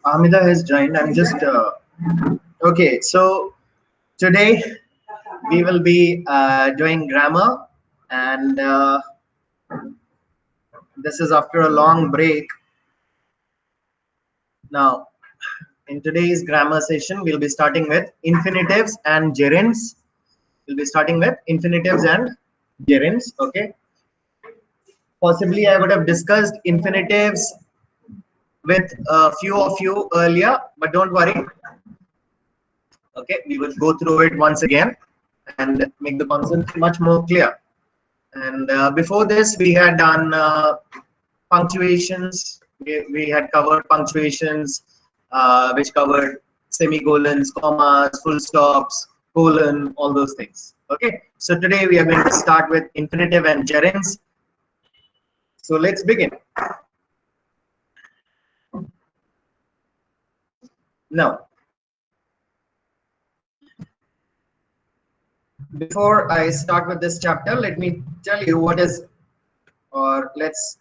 Amida has joined. I'm just okay. So today we will be doing grammar, and this is after a long break. Now, in today's grammar session, we'll be starting with infinitives and gerunds. We'll be starting with infinitives and gerunds. Okay. Possibly, I would have discussed infinitives with a few of you earlier, but don't worry. Okay, we will go through it once again and make the concept much more clear. And before this, we had done punctuations. We had covered punctuations, which covered semicolons, commas, full stops, colon, all those things. Okay, so today we are going to start with infinitive and gerunds. So let's begin. Now, before I start with this chapter, let me tell you what is, or let's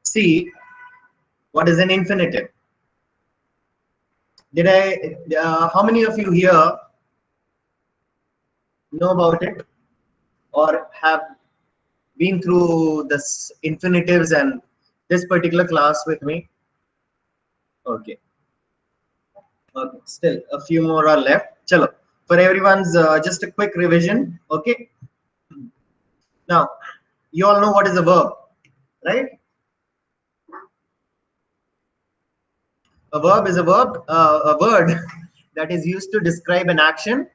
see what is an infinitive. Did I, how many of you here know about it or have been through this infinitives and this particular class with me? Okay. Okay. Still a few more are left. Chalo. For everyone's just a quick revision. Okay. Now, you all know what is a verb, right? A verb is a word that is used to describe an action,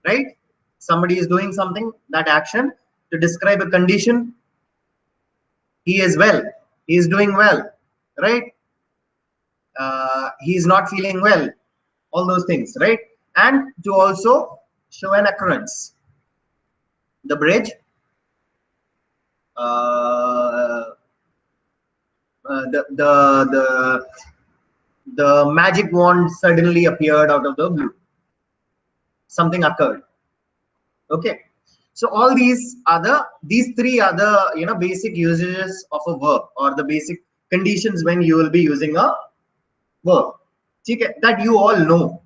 right? Somebody is doing something, that action, to describe a condition. He is well. He is doing well, right? He is not feeling well. All those things, right? And to also show an occurrence. The bridge, uh, the magic wand suddenly appeared out of the blue. Something occurred. Okay. So all these three are the basic usages of a verb, or the basic conditions when you will be using a verb. Okay, that you all know.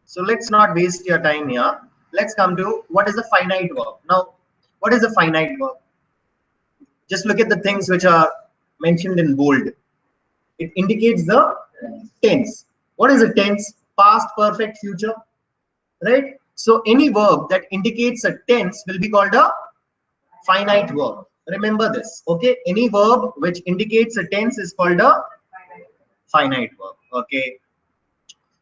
So let's not waste your time here. Let's come to what is a finite verb. Now, what is a finite verb? Just look at the things which are mentioned in bold. It indicates the tense. What is a tense? Past, perfect, future, right? So any verb that indicates a tense will be called a finite verb. Remember this, okay? Any verb which indicates a tense is called a finite verb, okay?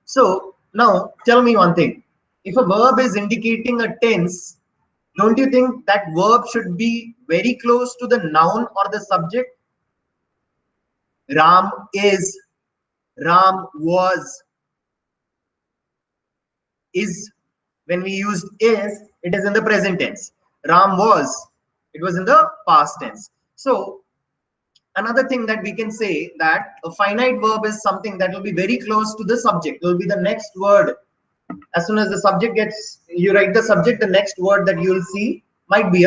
So now tell me one thing. If a verb is indicating a tense, don't you think that verb should be very close to the noun or the subject? Ram is, Ram was, is. When we use is, it is in the present tense. Ram was, it was in the past tense. So another thing that we can say, that a finite verb is something that will be very close to the subject. It will be the next word. As soon as the subject gets, you write the subject, the next word that you will see might be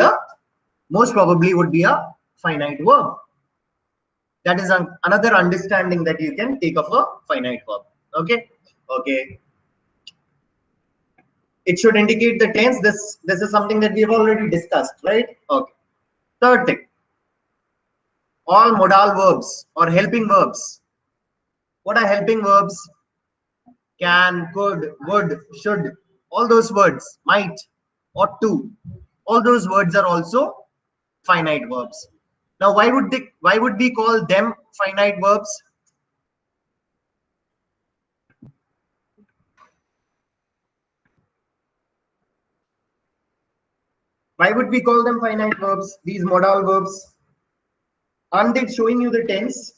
most probably would be a finite verb. That is another understanding that you can take of a finite verb. Okay. Okay. It should indicate the tense. This is something that we have already discussed, right? Okay. Third thing, all modal verbs or helping verbs. What are helping verbs? Can, could, would, should, all those words, might, ought to, all those words are also finite verbs. Now, why would we call them finite verbs? Why would we call them finite verbs? These modal verbs, aren't they showing you the tense?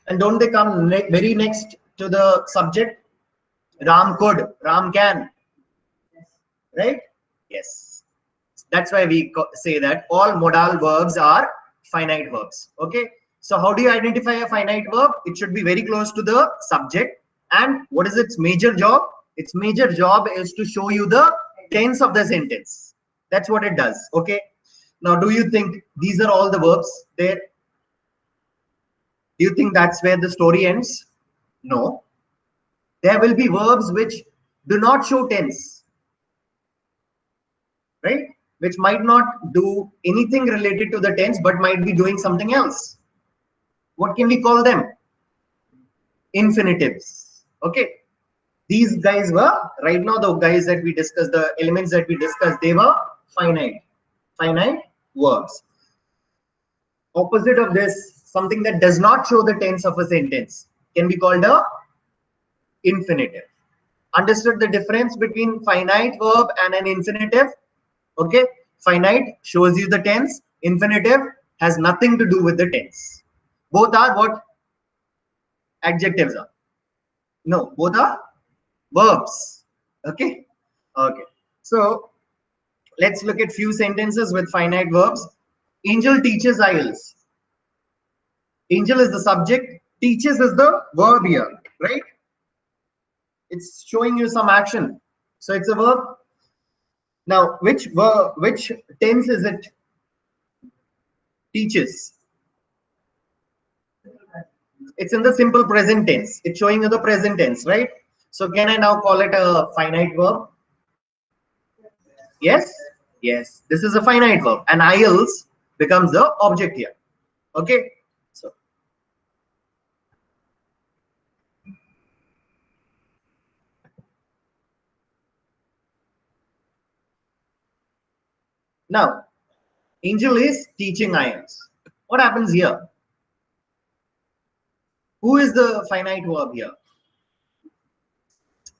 And don't they come very next to the subject? Ram could, Ram can, right? Yes. That's why we say that all modal verbs are finite verbs. Okay. So how do you identify a finite verb? It should be very close to the subject. And what is its major job? Its major job is to show you the tense of the sentence. That's what it does. Okay. Now, do you think these are all the verbs there? Do you think that's where the story ends? No. There will be verbs which do not show tense, right? Which might not do anything related to the tense, but might be doing something else. What can we call them? Infinitives. Okay. These guys were, right now, the guys that we discussed, the elements that we discussed, they were finite verbs. Opposite of this, something that does not show the tense of a sentence can be called a infinitive. Understood the difference between finite verb and an infinitive? Okay. Finite shows you the tense. Infinitive has nothing to do with the tense. Both are what adjectives are. No, both are verbs. Okay. Okay. So let's look at few sentences with finite verbs. Angel teaches IELTS. Angel is the subject. Teaches is the verb here, right? It's showing you some action. So it's a verb. Now, which verb, which tense is it? Teaches. It's in the simple present tense. It's showing you the present tense, right? So can I now call it a finite verb? Yes. Yes. This is a finite verb. And IELTS becomes the object here. Okay. So now, Angel is teaching IELTS. What happens here? Who is the finite verb here?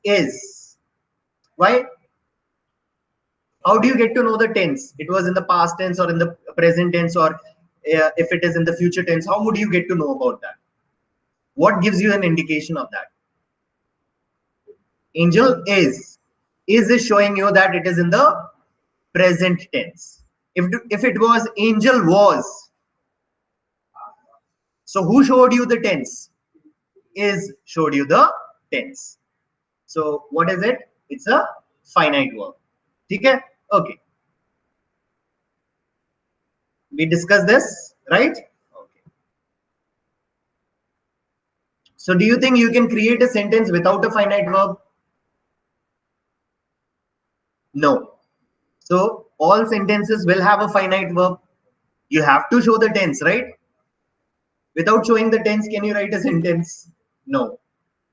Is. Why? How do you get to know the tense? It was in the past tense or in the present tense, or if it is in the future tense, how would you get to know about that? What gives you an indication of that? Angel is. Is showing you that it is in the present tense. If it was angel was, so who showed you the tense? Is showed you the tense. So what is it? It's a finite verb. Okay. Okay. We discussed this, right? Okay. So do you think you can create a sentence without a finite verb? No. So all sentences will have a finite verb. You have to show the tense, right? Without showing the tense, can you write a sentence? No.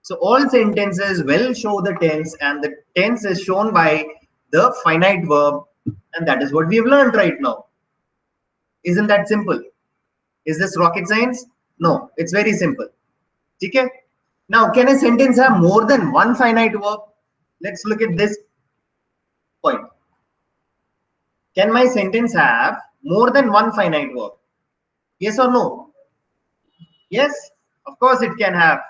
So all sentences will show the tense, and the tense is shown by the finite verb, and that is what we have learned right now. Isn't that simple? Is this rocket science? No, it's very simple. Okay? Now, can a sentence have more than one finite verb? Let's look at this point. Can my sentence have more than one finite verb? Yes or no? Yes, of course it can have.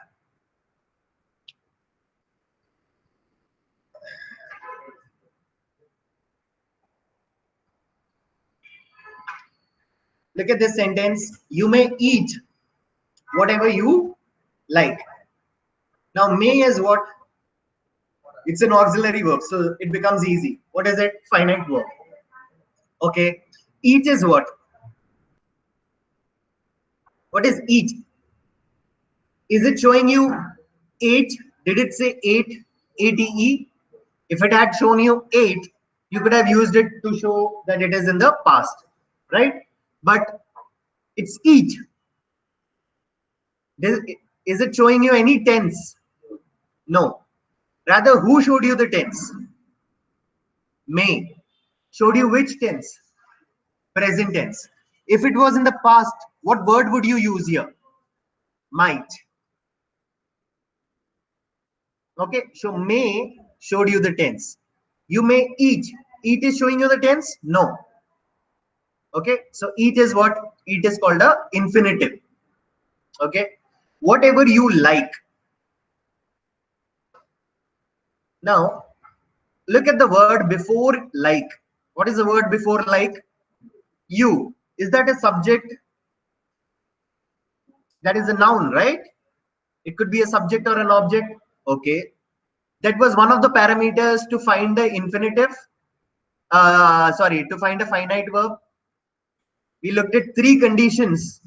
Look at this sentence. You may eat whatever you like. Now, may is what? It's an auxiliary verb, so it becomes easy. What is it? Finite verb. Okay. Eat is what? What is eat? Is it showing you ate? Did it say ate? ATE? If it had shown you ate, you could have used it to show that it is in the past, right? But it's eat. Is it showing you any tense? No. Rather, who showed you the tense? May. Showed you which tense? Present tense. If it was in the past, what word would you use here? Might. Okay, so may showed you the tense. You may eat. Eat is showing you the tense? No. Okay, so eat is what? Eat is called a infinitive. Okay, whatever you like. Now, look at the word before like. What is the word before like? You. Is that a subject? That is a noun, right? It could be a subject or an object. Okay, that was one of the parameters to find the infinitive. Sorry, to find a finite verb. We looked at three conditions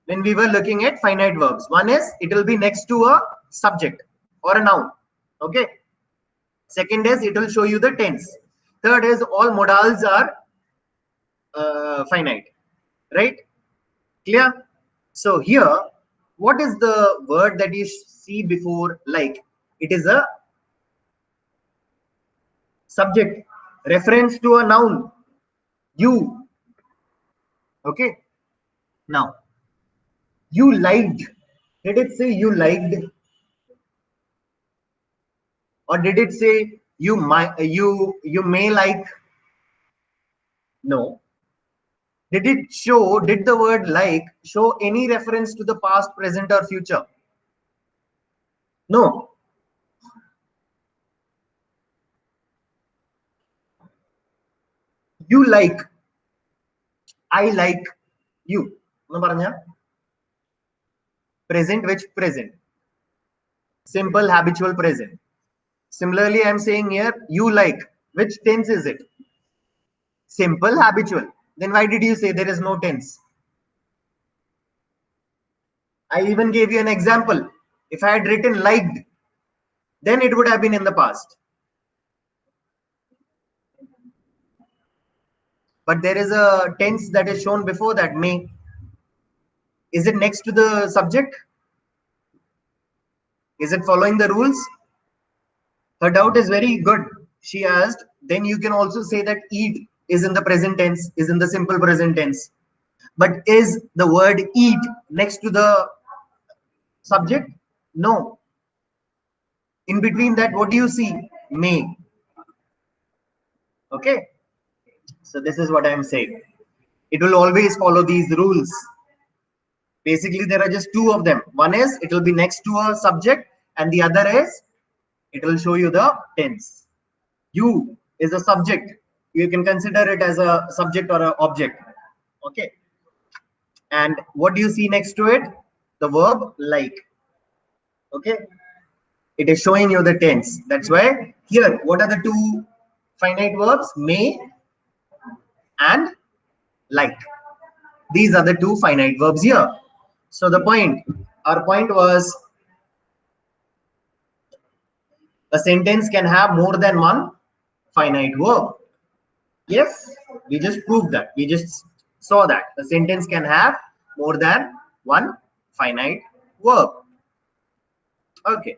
when we were looking at finite verbs. One is it will be next to a subject or a noun. Okay. Second is it will show you the tense. Third is all modals are finite. Right? Clear? So here, what is the word that you see before like? It is a subject, reference to a noun. You. Okay. Now, you liked. Did it say you liked? Or did it say you may like? No. Did the word like show any reference to the past, present, or future? No. You like. I like you. Present, which present? Simple habitual present. Similarly, I'm saying here, you like. Which tense is it? Simple habitual. Then why did you say there is no tense? I even gave you an example. If I had written liked, then it would have been in the past. But there is a tense that is shown before that, may. Is it next to the subject? Is it following the rules? Her doubt is very good. She asked, then you can also say that eat is in the present tense, is in the simple present tense. But is the word eat next to the subject? No. In between that, what do you see? May. Okay. So this is what I'm saying. It will always follow these rules. Basically, there are just two of them. One is it will be next to a subject, and the other is it will show you the tense. You is a subject. You can consider it as a subject or an object. Okay. And what do you see next to it? The verb like. Okay. It is showing you the tense. That's why here, what are the two finite verbs? May and like. These are the two finite verbs here. So our point was a sentence can have more than one finite verb. Yes, we just proved that. We just saw that a sentence can have more than one finite verb. Okay.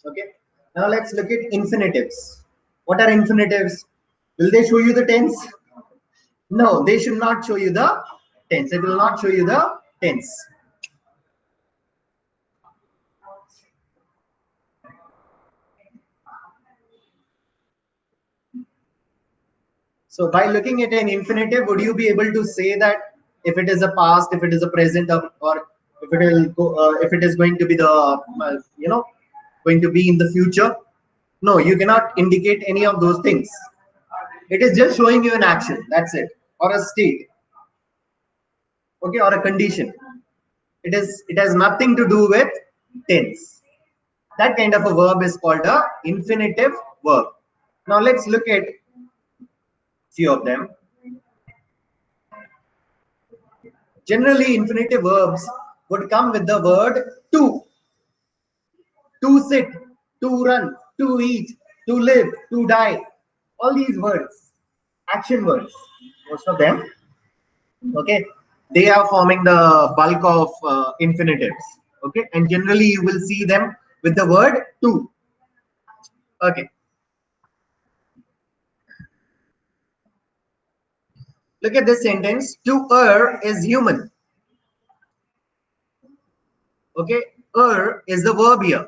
Okay. Now let's look at infinitives. What are infinitives? Will they show you the tense? No, they should not show you the tense. It will not show you the tense. So by looking at an infinitive, would you be able to say that if it is a past, if it is a present, or if it will go, if it is going to be the going to be in the future? No, you cannot indicate any of those things. It is just showing you an action. That's it, or a state. Okay, or a condition. It has nothing to do with tense. That kind of a verb is called a infinitive verb. Now let's look at few of them. Generally, infinitive verbs would come with the word to sit, to run, to eat, to live, to die. All these words, action words, most of them, okay, they are forming the bulk of infinitives. Okay, and generally you will see them with the word to. Okay, look at this sentence. To err is human. Okay, err is the verb here.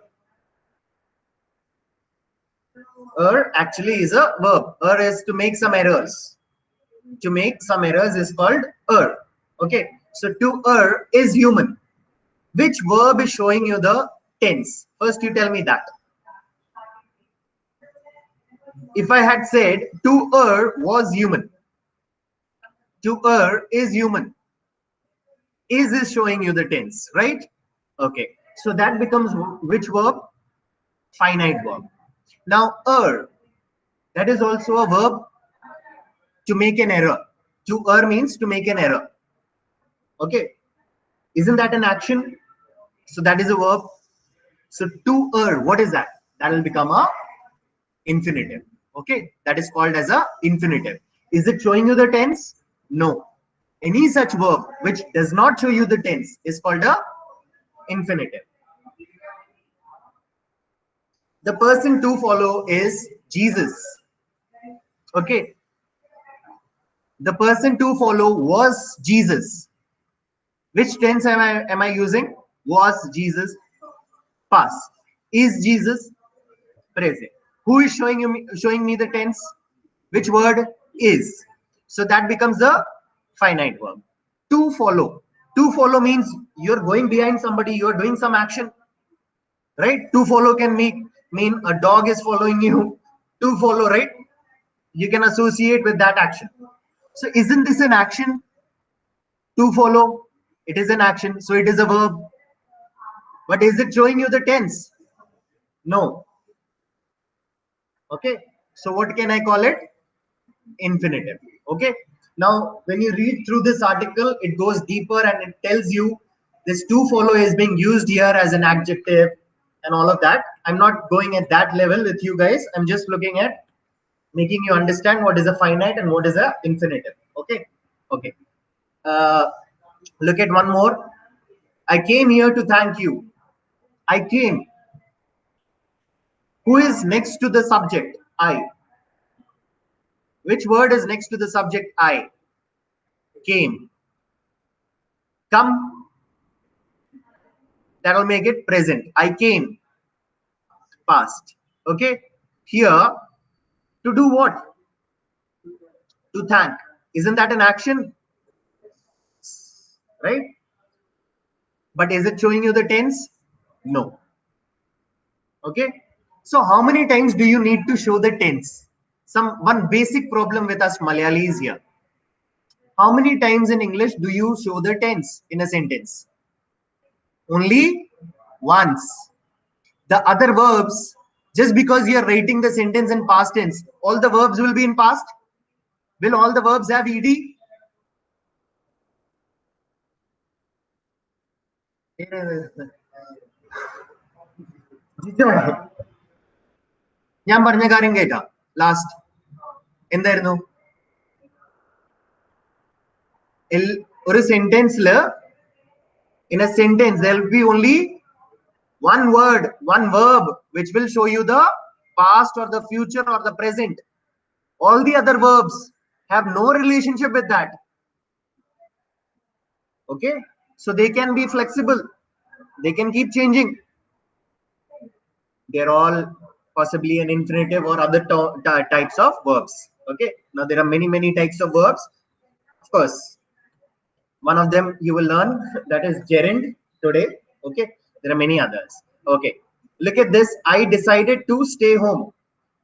Err actually is a verb. Err is to make some errors. To make some errors is called err. Okay, so to err is human. Which verb is showing you the tense? First, you tell me that. If I had said to err was human, to err is human, Is showing you the tense, right? Okay. So that becomes which verb? Finite verb. Now, that is also a verb to make an error. To means to make an error. Okay. Isn't that an action? So that is a verb. So to what is that? That will become a infinitive. Okay. That is called as a infinitive. Is it showing you the tense? No. Any such verb which does not show you the tense is called a infinitive. The person to follow is Jesus. Okay. The person to follow was Jesus. Which tense am I using? Was Jesus? Past. Is Jesus? Present. Who is showing me the tense? Which word? Is. So that becomes the finite verb. To follow. To follow means you're going behind somebody, you're doing some action, right? To follow can mean a dog is following you. To follow, right? You can associate with that action. So isn't this an action? To follow, it is an action, so it is a verb. But is it showing you the tense? No. Okay. So what can I call it? Infinitive. Okay. Now, when you read through this article, it goes deeper and it tells you this to follow is being used here as an adjective and all of that. I'm not going at that level with you guys. I'm just looking at making you understand what is a finite and what is a infinitive. Okay. Okay. Look at one more. I came here to thank you. I came. Who is next to the subject? I. Which word is next to the subject? I. Came. Come. That will make it present. I came. Past. Okay. Here, to do what? To thank. Isn't that an action? Right? But is it showing you the tense? No. Okay. So how many times do you need to show the tense? One basic problem with us Malayalis here. How many times in English do you show the tense in a sentence? Only once. The other verbs, just because you are writing the sentence in past tense, all the verbs will be in past. Will all the verbs have ed? ഞാൻ പറഞ്ഞ കാര്യം കേൾക്കാം last എന്തായിരുന്നു ഒരു സെന്റൻസില് in a sentence there will be only one word, one verb which will show you the past or the future or the present. All the other verbs have no relationship with that. Okay, so they can be flexible, they can keep changing. They're all possibly an infinitive or other types of verbs. Okay, now there are many types of verbs. Of course, one of them you will learn, that is gerund today. Okay, there are many others. Okay, look at this. I decided to stay home.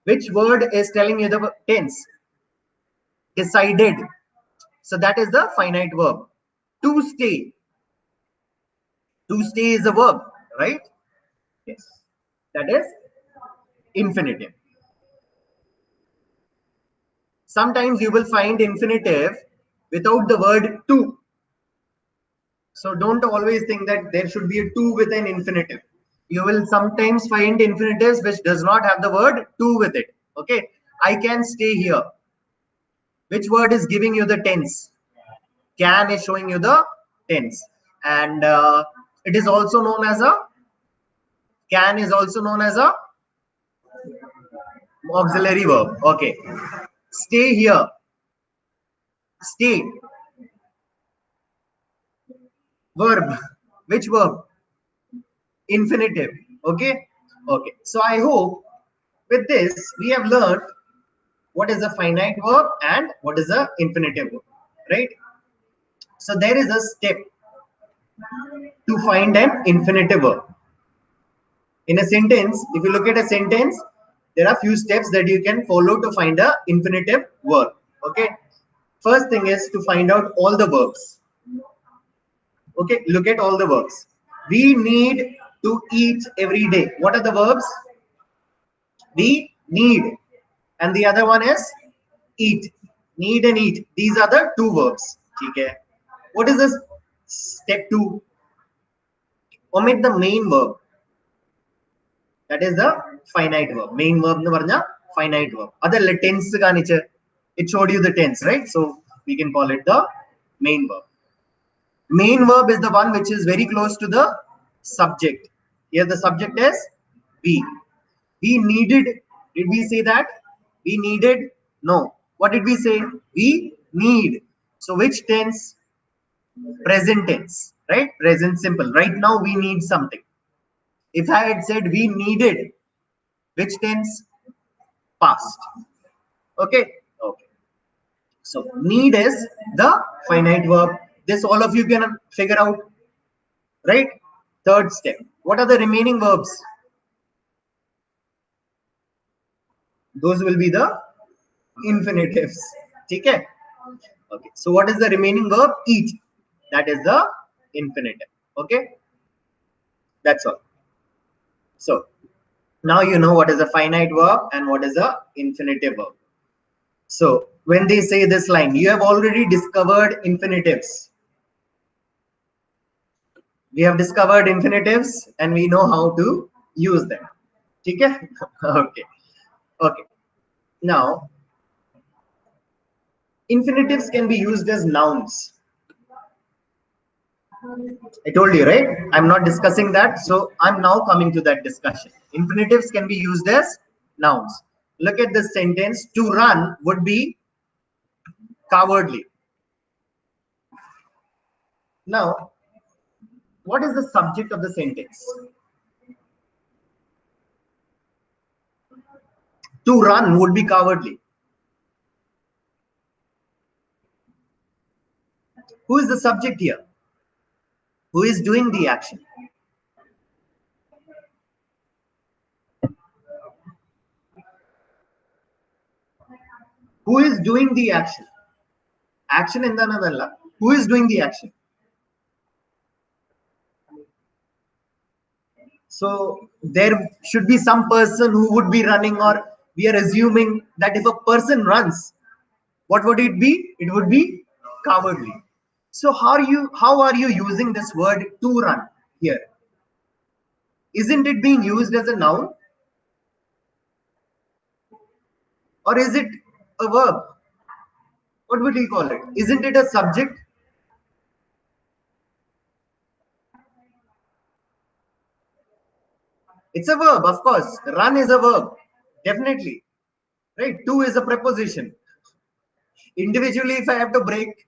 Which word is telling you the tense? Decided. So that is the finite verb. To stay. To stay is a verb, right? Yes, that is infinitive. Sometimes you will find infinitive without the word to. So don't always think that there should be a to with an infinitive. You will sometimes find infinitives which does not have the word to with it. Okay, I can stay here. Which word is giving you the tense? Can is showing you the tense. And it is also known as a, can is also known as a auxiliary verb. Okay, stay here. Stay. Verb. Which verb? Infinitive. Okay. Okay. So I hope with this we have learned what is a finite verb and what is a infinitive verb, right? So there is a step to find an infinitive verb. In a sentence, if you look at a sentence, there are few steps that you can follow to find a infinitive verb. Okay. First thing is to find out all the verbs. Okay, look at all the verbs. We need to eat every day. What are the verbs? We need. And the other one is eat. Need and eat. These are the two verbs. Okay. What is this? Step 2. Omit the main verb. That is the finite verb. Main verb nu parna finite verb. Other tense kaniche. It showed you the tense, right? So we can call it the main verb. Main verb is the one which is very close to the subject. Here the subject is we. We needed. Did we say that? We needed? No. What did we say? We need. So which tense? Present tense, right? Present simple. Right now we need something. If I had said we needed, which tense? Past. Okay. Okay. So need is the finite verb. This all of you can figure out, right? Third step. What are the remaining verbs? Those will be the infinitives. Okay. Okay. So what is the remaining verb? Eat. That is the infinitive. Okay. That's all. So now you know what is a finite verb and what is a infinitive verb. So when they say this line, you have already discovered infinitives. We have discovered infinitives and we know how to use them. Okay. Okay. Okay. Now, infinitives can be used as nouns. I told you, right? I'm not discussing that. So I'm now coming to that discussion. Infinitives can be used as nouns. Look at this sentence. To run would be cowardly. Now, what is the subject of the sentence? To run would be cowardly. Who is the subject here? Who is doing the action? Who is doing the action? Action endanadalla. Who is doing the action? So there should be some person who would be running, or we are assuming that if a person runs, what would it be? It would be cowardly. So how are you using this word to run here? Isn't it being used as a noun, or is it a verb? What would you call it? Isn't it a subject? It's a verb, of course. Run is a verb, definitely. Right? To is a preposition. Individually, if I have to break,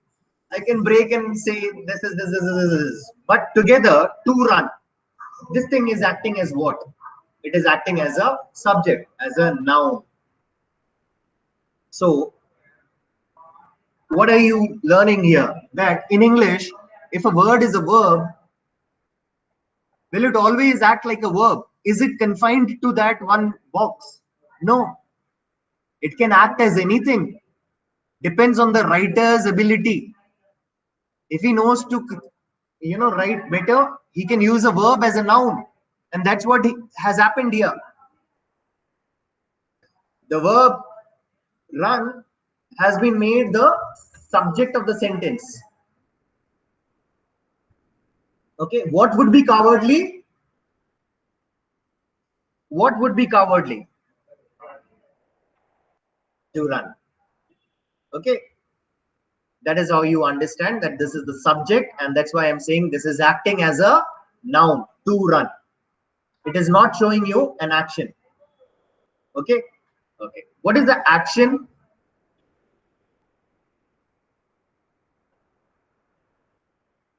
I can break and say this. But together, to run, this thing is acting as what? It is acting as a subject, as a noun. So, what are you learning here? That in English, if a word is a verb, will it always act like a verb? Is it confined to that one box? No. It can act as anything. Depends on the writer's ability. If he knows to write better, he can use a verb as a noun, and that's what has happened here. The verb run has been made the subject of the sentence. Okay, what would be cowardly? What would be cowardly? To run. Okay, that is how you understand that this is the subject, and that's why I'm saying this is acting as a noun. To run, it is not showing you an action. Okay. Okay, what is the action?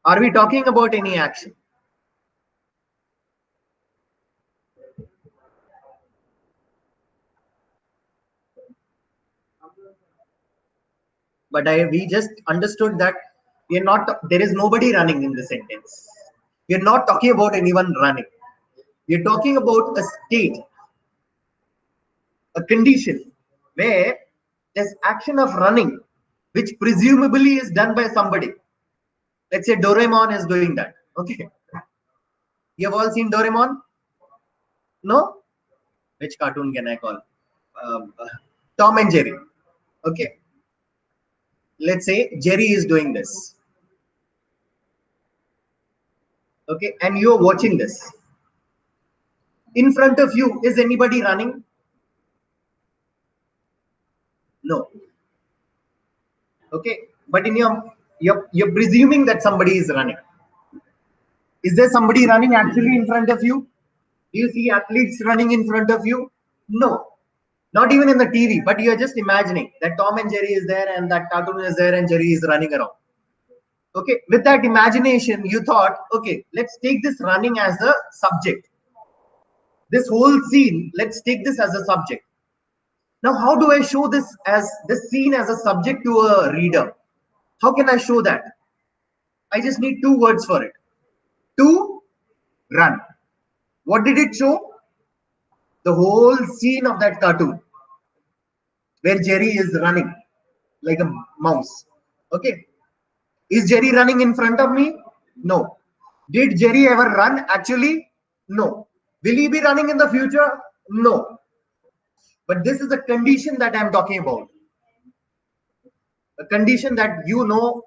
Are we talking about any action? But we just understood that we are not, there is nobody running in the sentence. We are not talking about anyone running. We are talking about a state, a condition where there's action of running, which presumably is done by somebody. Let's say Doraemon is doing that. Okay. You have all seen Doraemon? No? Which cartoon can I call? Um, uh, Tom and Jerry. Okay. Let's say Jerry is doing this. Okay. And you're watching this. In front of you, is anybody running? No. Okay. But in you're presuming that somebody is running. Is there somebody running actually in front of you? Do you see athletes running in front of you? No. Not even in the TV, but you're just imagining that Tom and Jerry is there and that cartoon is there and Jerry is running around. Okay, with that imagination, you thought, okay, let's take this running as a subject. This whole scene, let's take this as a subject. Now, how do I show this scene as a subject to a reader? How can I show that? I just need two words for it. To run. What did it show? The whole scene of that cartoon where Jerry is running like a mouse. Okay. Is Jerry running in front of me? No. Did Jerry ever run actually? No. Will he be running in the future? No. But this is a condition that I'm talking about. A condition that you know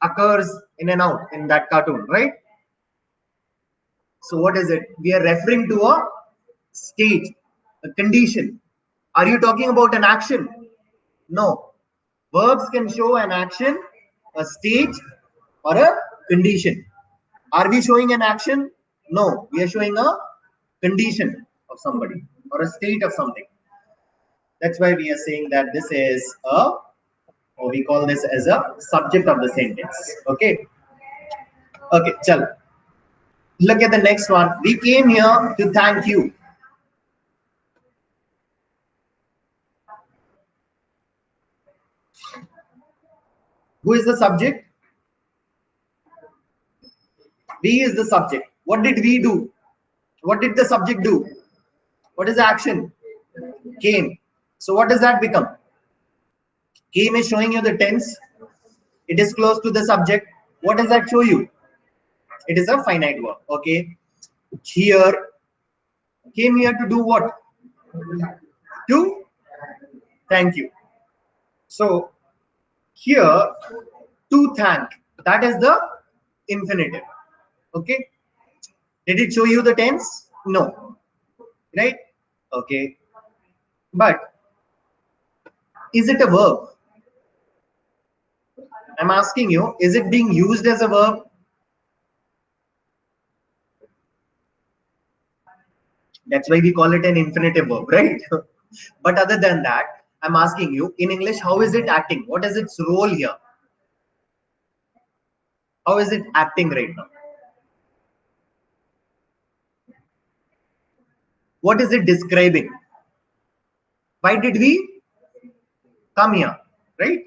occurs in and out in that cartoon, right? So what is it? We are referring to a state, a condition. Are you talking about an action? No. Verbs can show an action, a state, or a condition. Are we showing an action? No, we are showing a condition of somebody or a state of something. That's why we are saying that this is or we call this as a subject of the sentence. Okay. Okay, chal. Look at the next one. We came here to thank you. Who is the subject? We is the subject. What did we do? What did the subject do? What is the action? Came. So what does that become? Came is showing you the tense. It is close to the subject. What does that show you? It is a finite verb. Okay. Here. Came here to do what? To thank you. So here, to thank. That is the infinitive. Okay. Did it show you the tense? No. Right? Okay. But is it a verb? I'm asking you, is it being used as a verb? That's why we call it an infinitive verb, right? But other than that, I'm asking you, in English, how is it acting? What is its role here? How is it acting right now? What is it describing? Why did we come here, right?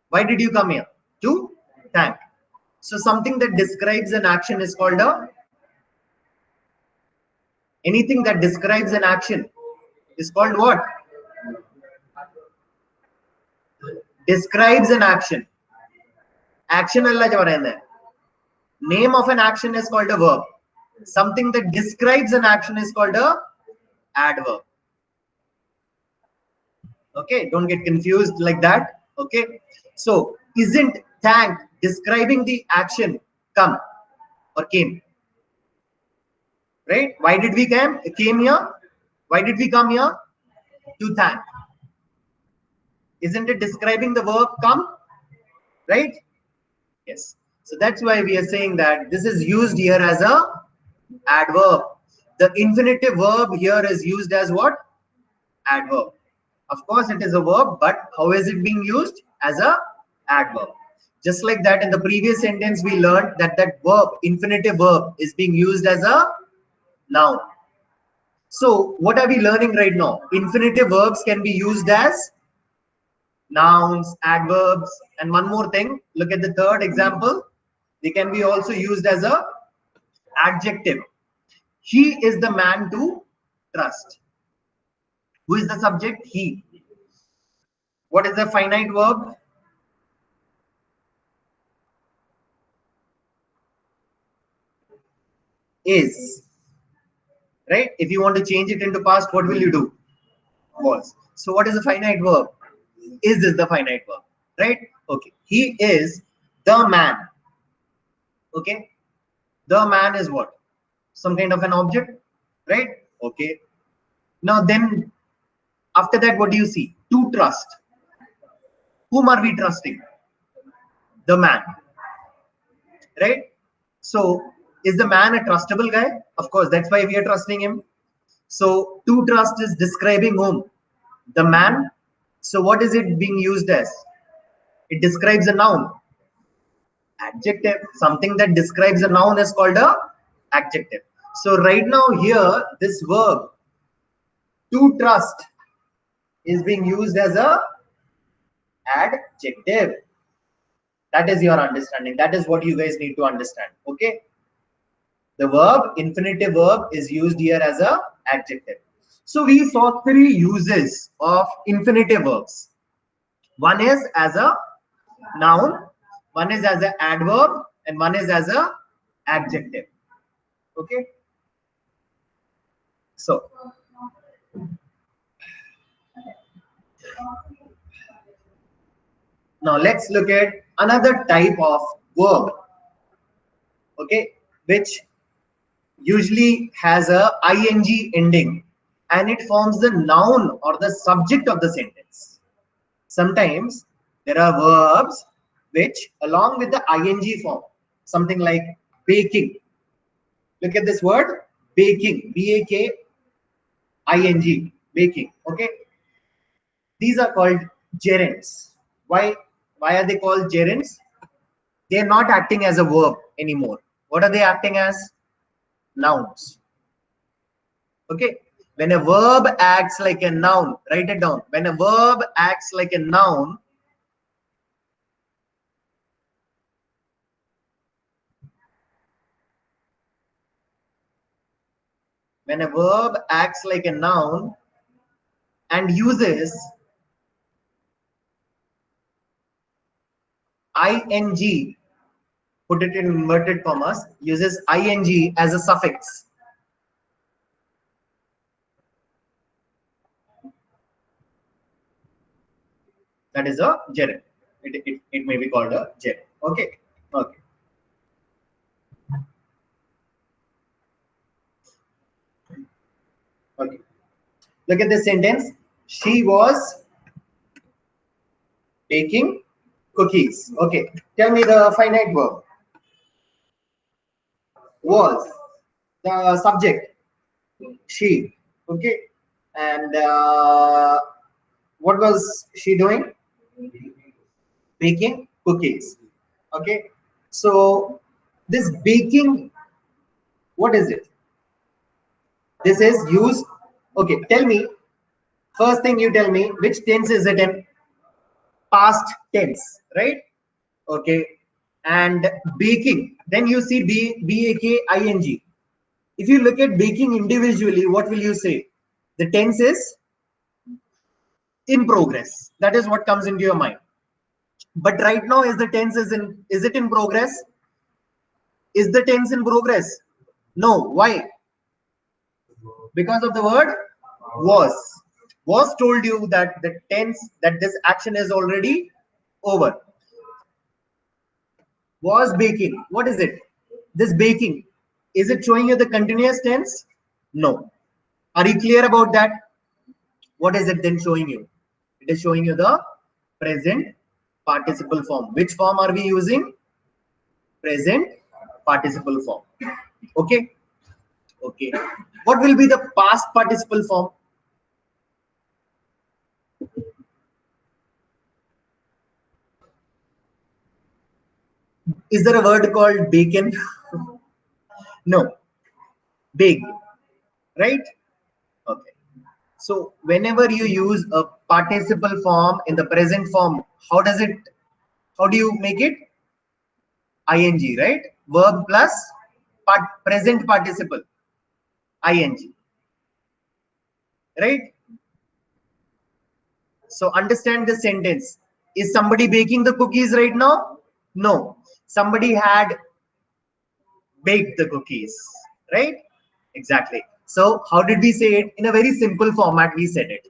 Why did you come here? To thank. So something that describes an action is called a, anything that describes an action is called what? Describes an action. Action alla പറയുന്നേ. Name of an action is called a verb. Something that describes an action is called a adverb. Okay, don't get confused like that. Okay, so isn't thank describing the action come or came? Right? Why did we came here? Why did we come here? To thank. Isn't it describing the verb come? Right? Yes. So that's why we are saying that this is used here as a adverb. The infinitive verb here is used as what? Adverb. Of course, it is a verb, but how is it being used? As a adverb. Just like that, in the previous sentence, we learned that that verb, infinitive verb, is being used as a noun. So, what are we learning right now? Infinitive verbs can be used as nouns, adverbs, and one more thing. Look at the third example. They can be also used as a adjective. He is the man to trust. Who is the subject? He. What is the finite verb? Is, right? If you want to change it into past, what will you do? Was. So what is the finite verb? Is the finite verb, right? Okay. He is the man. Okay. The man is what? Some kind of an object, right? Okay. Now then, after that, what do you see? To trust. Whom are we trusting? The man, right? So is the man a trustable guy? Of course, that's why we are trusting him. So to trust is describing whom? The man. So what is it being used as? It describes a noun. Adjective. Something that describes a noun is called a adjective. So right now here, this verb to trust is being used as a adjective. That is your understanding. That is what you guys need to understand. Okay. The verb, infinitive verb, is used here as a adjective. So we saw three uses of infinitive verbs. One is as a noun, one is as an adverb, and one is as a adjective. Okay. So now let's look at another type of verb. Okay, which usually has a ing ending, and it forms the noun or the subject of the sentence. Sometimes there are verbs which along with the ing form, something like baking. Look at this word, baking, baking, baking. Okay, these are called gerunds. Why are they called gerunds? They are not acting as a verb anymore. What are they acting as? Nouns. Okay, when a verb acts like a noun, write it down. When a verb acts like a noun, when a verb acts like a noun and uses ing, put it in inverted commas, uses ing as a suffix, that is a gerund. It may be called a gerund. Okay. Okay. Okay. Look at this sentence. She was baking cookies. Okay. Tell me the finite verb. Was. The subject. She. Okay. And what was she doing? Baking cookies. Okay. So this baking, what is it? This is used. Okay. Tell me. First thing you tell me, which tense is it in? Past tense, right? Okay. And baking, then you see baking. If you look at baking individually, what will you say? The tense is in progress. That is what comes into your mind. But right now, is the tense is it in progress? Is the tense in progress? No. Why? Because of the word was. Was told you that the tense, that this action is already over. Was baking. What is it? This baking. Is it showing you the continuous tense? No. Are you clear about that? What is it then showing you? It is showing you the present participle form. Which form are we using? Present participle form. Okay. Okay. What will be the past participle form? Is there a word called bacon? No. Big. Right? Okay. So whenever you use a participle form in the present form, how do you make it? Ing, right? Verb plus present participle, ing, right? So understand the sentence. Is somebody baking the cookies right now? No. Somebody had baked the cookies, right? Exactly. So how did we say it? In a very simple format, we said it.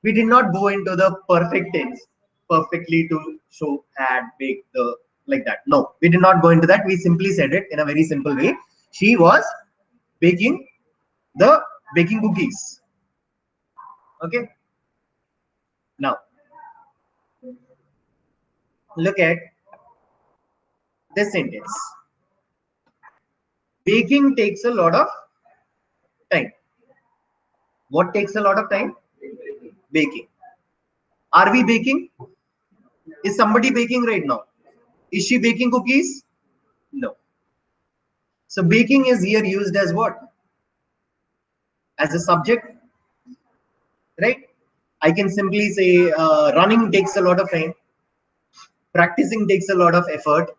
We did not go into the perfect tense perfectly to show, had, baked, the like that. No, we did not go into that. We simply said it in a very simple way. She was baking the baking cookies. Okay. Now look at this sentence. Baking takes a lot of time. What takes a lot of time? Baking. Are we baking? Is somebody baking right now? Is she baking cookies? No. So baking is here used as what? As a subject, right? I can simply say running takes a lot of time. Practicing takes a lot of effort.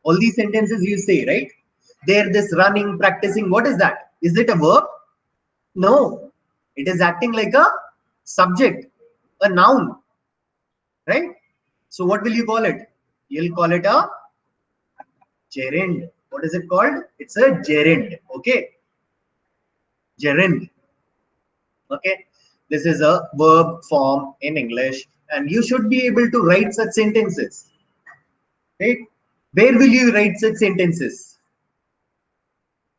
All these sentences you say, right? There, this running, practicing, what is that? Is it a verb? No. It is acting like a subject, a noun, right? So what will you call it? You'll call it a gerund. What is it called? It's a gerund. Okay. Gerund. Okay. This is a verb form in English, and you should be able to write such sentences. Right? Where will you write such sentences?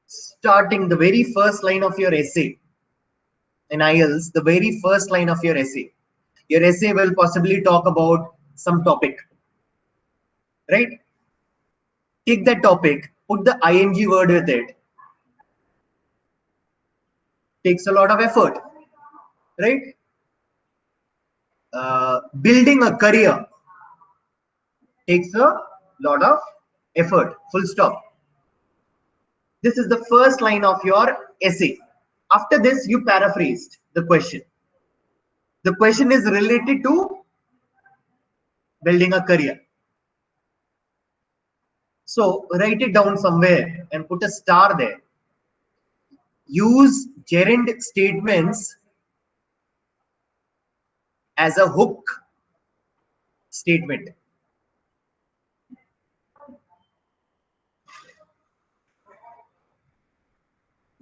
Starting the very first line of your essay. In IELTS, the very first line of your essay. Your essay will possibly talk about some topic. Right? Take that topic, put the ing word with it. Takes a lot of effort. Right? Building a career takes a lot of effort. Full stop. This is the first line of your essay. After this, you paraphrased the question. The question is related to building a career. So write it down somewhere and put a star there. Use gerund statements as a hook statement.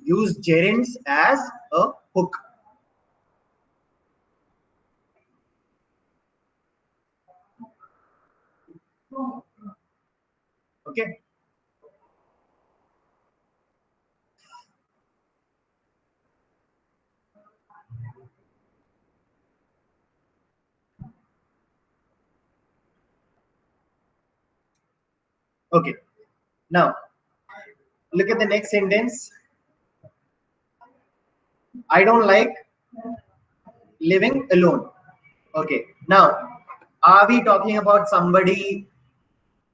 Use gerunds as a hook. Okay. Okay. Now, look at the next sentence. I don't like living alone. Okay. Now, are we talking about somebody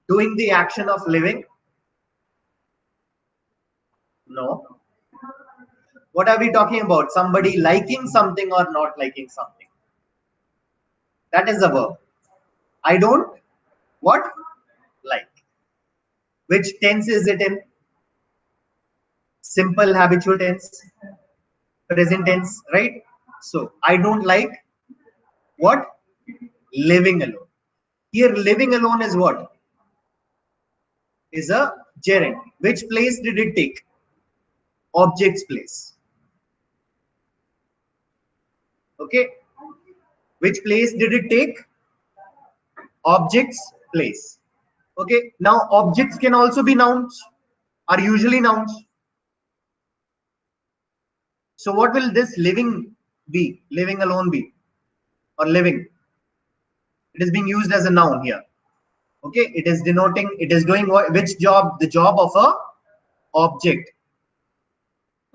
doing the action of living? No. What are we talking about? Somebody liking something or not liking something? That is the verb. I don't what? Like. Which tense is it in? Simple habitual tense, present tense, right? So I don't like what? Living alone. Here, living alone is what? Is a gerund. Which place did it take? Object's place. Okay. Which place did it take? Object's place. Okay. Now, objects can also be nouns, are usually nouns. So, what will this living be? Living alone be? Or living? It is being used as a noun here. Okay. It is denoting, it is doing what, which job? The job of a object.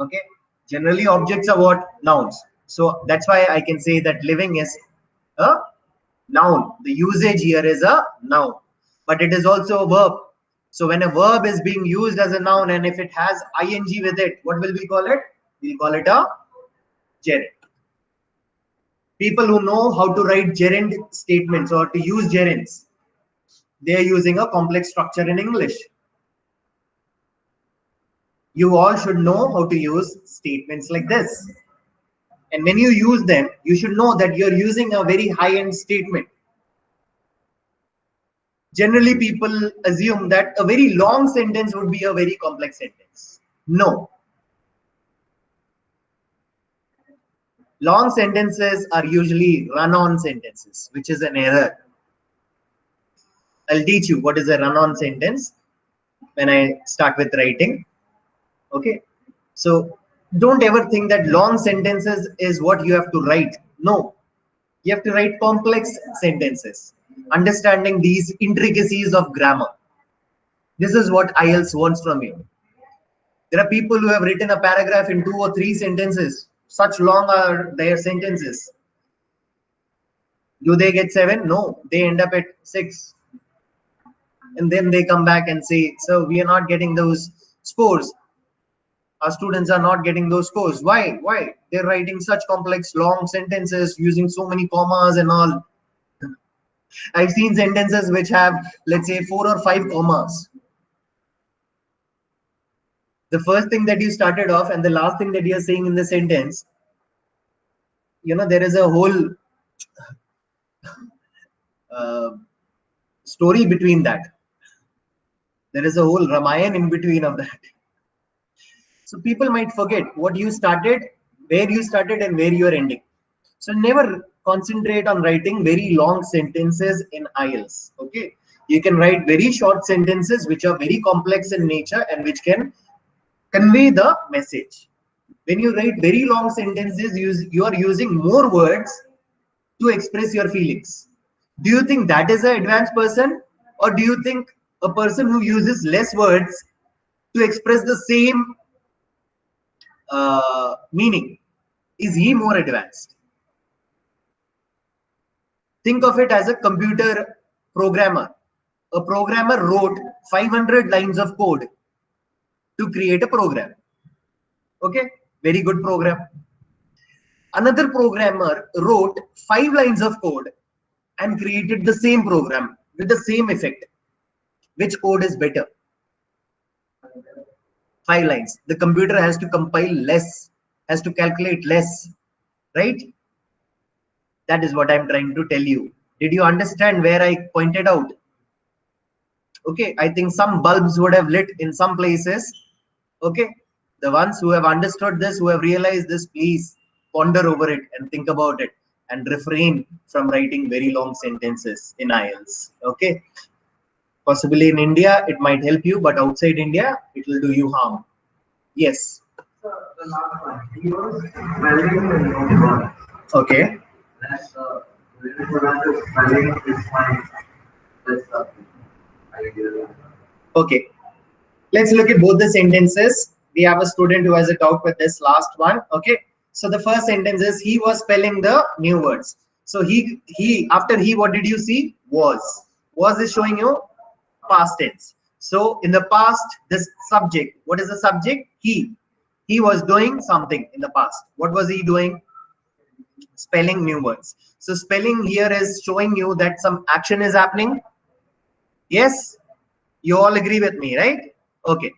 Okay. Generally, objects are what? Nouns. So, that's why I can say that living is a noun. The usage here is a noun, but it is also a verb. So when a verb is being used as a noun and if it has ing with it, what will we call it? We'll call it a gerund. People who know how to write gerund statements or to use gerunds, they are using a complex structure in English. You all should know how to use statements like this. And when you use them, you should know that you're using a very high-end statement. Generally, people assume that a very long sentence would be a very complex sentence. No. Long sentences are usually run-on sentences, which is an error. I'll teach you what is a run-on sentence when I start with writing. Okay. So don't ever think that long sentences is what you have to write. No, you have to write complex sentences, understanding these intricacies of grammar. This is what IELTS wants from you. There are people who have written a paragraph in 2 or 3 sentences. Such long are their sentences. Do they get 7? No, they end up at 6. And then they come back and say, so we are not getting those scores. Our students are not getting those scores. Why? Why? They're writing such complex long sentences using so many commas and all. I've seen sentences which have, let's say, 4 or 5 commas. The first thing that you started off and the last thing that you're saying in the sentence, there is a whole story between that. There is a whole Ramayana in between of that. So people might forget what you started, where you started, and where you are ending. So never concentrate on writing very long sentences in IELTS. Okay, you can write very short sentences which are very complex in nature and which can convey the message. When you write very long sentences, you are using more words to express your feelings. Do you think that is an advanced person, or do you think a person who uses less words to express the same meaning, is he more advanced? Think of it as a computer programmer. A programmer wrote 500 lines of code to create a program. Okay, very good program. Another programmer wrote 5 lines of code and created the same program with the same effect. Which code is better? 5 lines. The computer has to compile less, has to calculate less, right? That is what I'm trying to tell you. Did you understand where I pointed out? Okay, I think some bulbs would have lit in some places. Okay, the ones who have understood this, who have realized this, please ponder over it and think about it and refrain from writing very long sentences in IELTS. Okay, possibly in India it might help you, but outside India it will do you harm. Yes. So the last one, he was spelling the new word. Okay. That's the spelling is my best idea. Okay. Let's look at both the sentences. We have a student who has a doubt with this last one. Okay. So the first sentence is he was spelling the new words. So after he, what did you see? Was. Was is showing you past tense. So in the past, this subject, what is the subject? He. He was doing something in the past. What was he doing? Spelling new words. So spelling here is showing you that some action is happening. Yes. You all agree with me, right? Okay.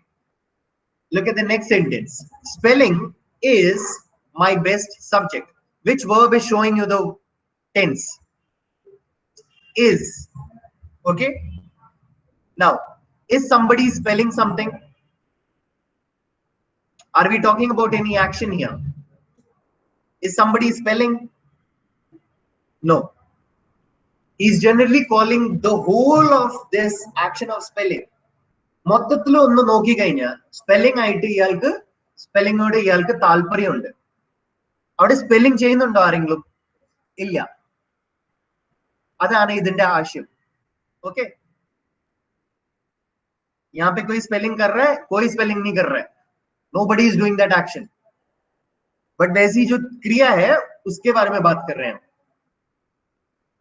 Look at the next sentence. Spelling is my best subject. Which verb is showing you the tense? Is. Okay. Now, is somebody spelling something? Are we talking about any action here? Is somebody spelling? No. He's generally calling the whole of this action of spelling. മൊത്തത്തിൽ ഒന്ന് നോക്കിക്കഴിഞ്ഞാൽ spelling ആയിട്ട് ഇയാൾക്ക് സ്പെല്ലിങ്ങോട് ഇയാൾക്ക് താല്പര്യമുണ്ട്. അവിടെ spelling ചെയ്യുന്നുണ്ടോ ആരെങ്കിലും? ഇല്ല. അതാണ് ഇതിന്റെ ആശയം. ओके, यहाँ पे कोई स्पेलिंग कर रहा है, कोई स्पेलिंग नहीं कर रहा है. Nobody is doing that action. But वैसी जो क्रिया है उसके बारे में बात कर रहे हैं.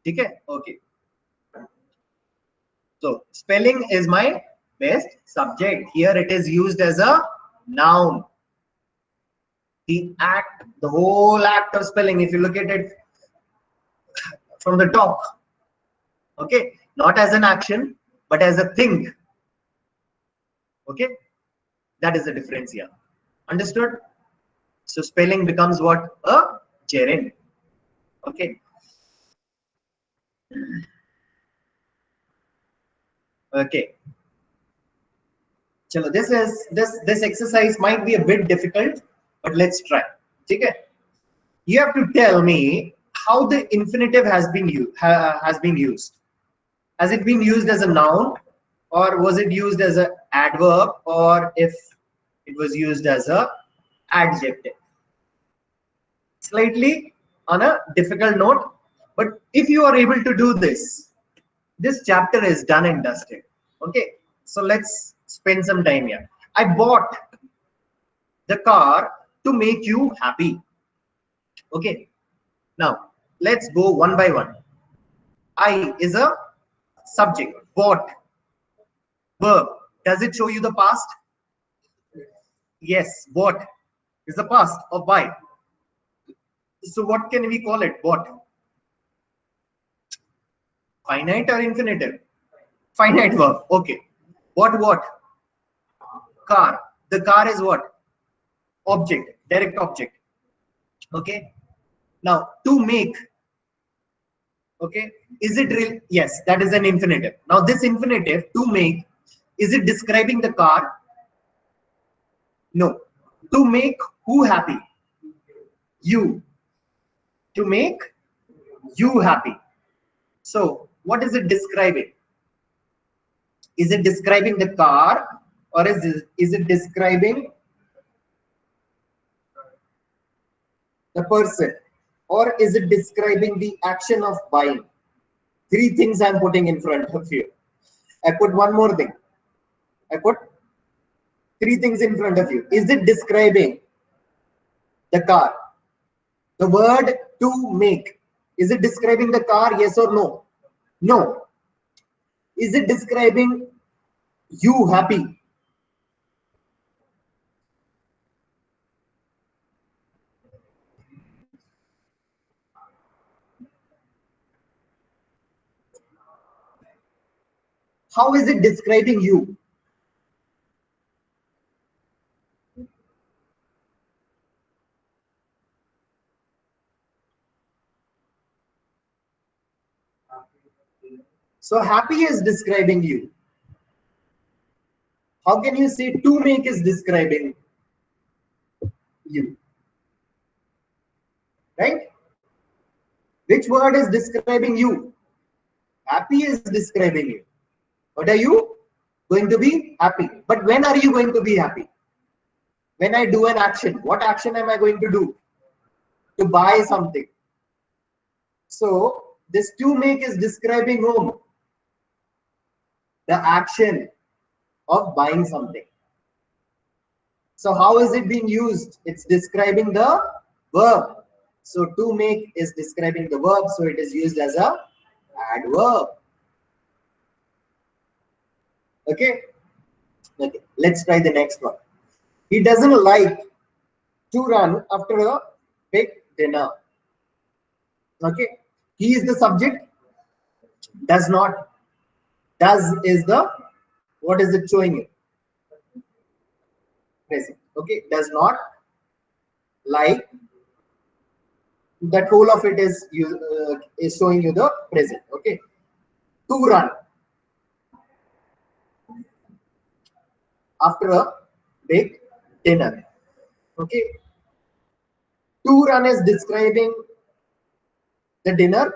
ठीक है? Okay. So spelling is my best subject. Here it is used as a noun. The act, the whole act of spelling, if you look at it from the top, okay, not as an action but as a thing. Okay, that is the difference here. Understood? So spelling becomes what? A gerund. Okay. Okay. Chalo, this exercise might be a bit difficult, but let's try. Okay. You have to tell me how the infinitive has been used. Has it been used as a noun, or was it used as an adverb, or if it was used as a adjective? Slightly on a difficult note, but if you are able to do this, this chapter is done and dusted. Okay, so let's spend some time here. I bought the car to make you happy. Okay, now let's go one by one. I is a subject. Bought. Verb. Does it show you the past? Yes. Bought is the past of buy. So what can we call it? Bought. Finite or infinitive? Finite verb. Okay. What? Car. The car is what? Object. Direct object. Okay. Now to make. Okay. Is it real? Yes, that is an infinitive. Now this infinitive to make, is it describing the car? No. To make who happy? You. To make you happy. So what is it describing? Is it describing the car, or is it describing the person, or is it describing the action of buying? Three things I'm putting in front of you. I put one more thing. I put three things in front of you. Is it describing the car? The word to make. Is it describing the car? Yes or no? No. Is it describing you happy? How is it describing you? So happy is describing you. How can you say to make is describing you? Right? Which word is describing you? Happy is describing you. What are you going to be? Happy. But when are you going to be happy? When I do an action. What action am I going to do? To buy something. So this to make is describing whom? The action of buying something. So how is it being used? It's describing the verb. So to make is describing the verb, so it is used as a adverb. Okay. Okay. Let's try the next one. He doesn't like to run after a big dinner. Okay. He is the subject. Does not. Does is the, what is it showing you? Present. Okay. Does not like. That whole of it is showing you the present. Okay. To run after a big dinner. Okay. To run is describing the dinner.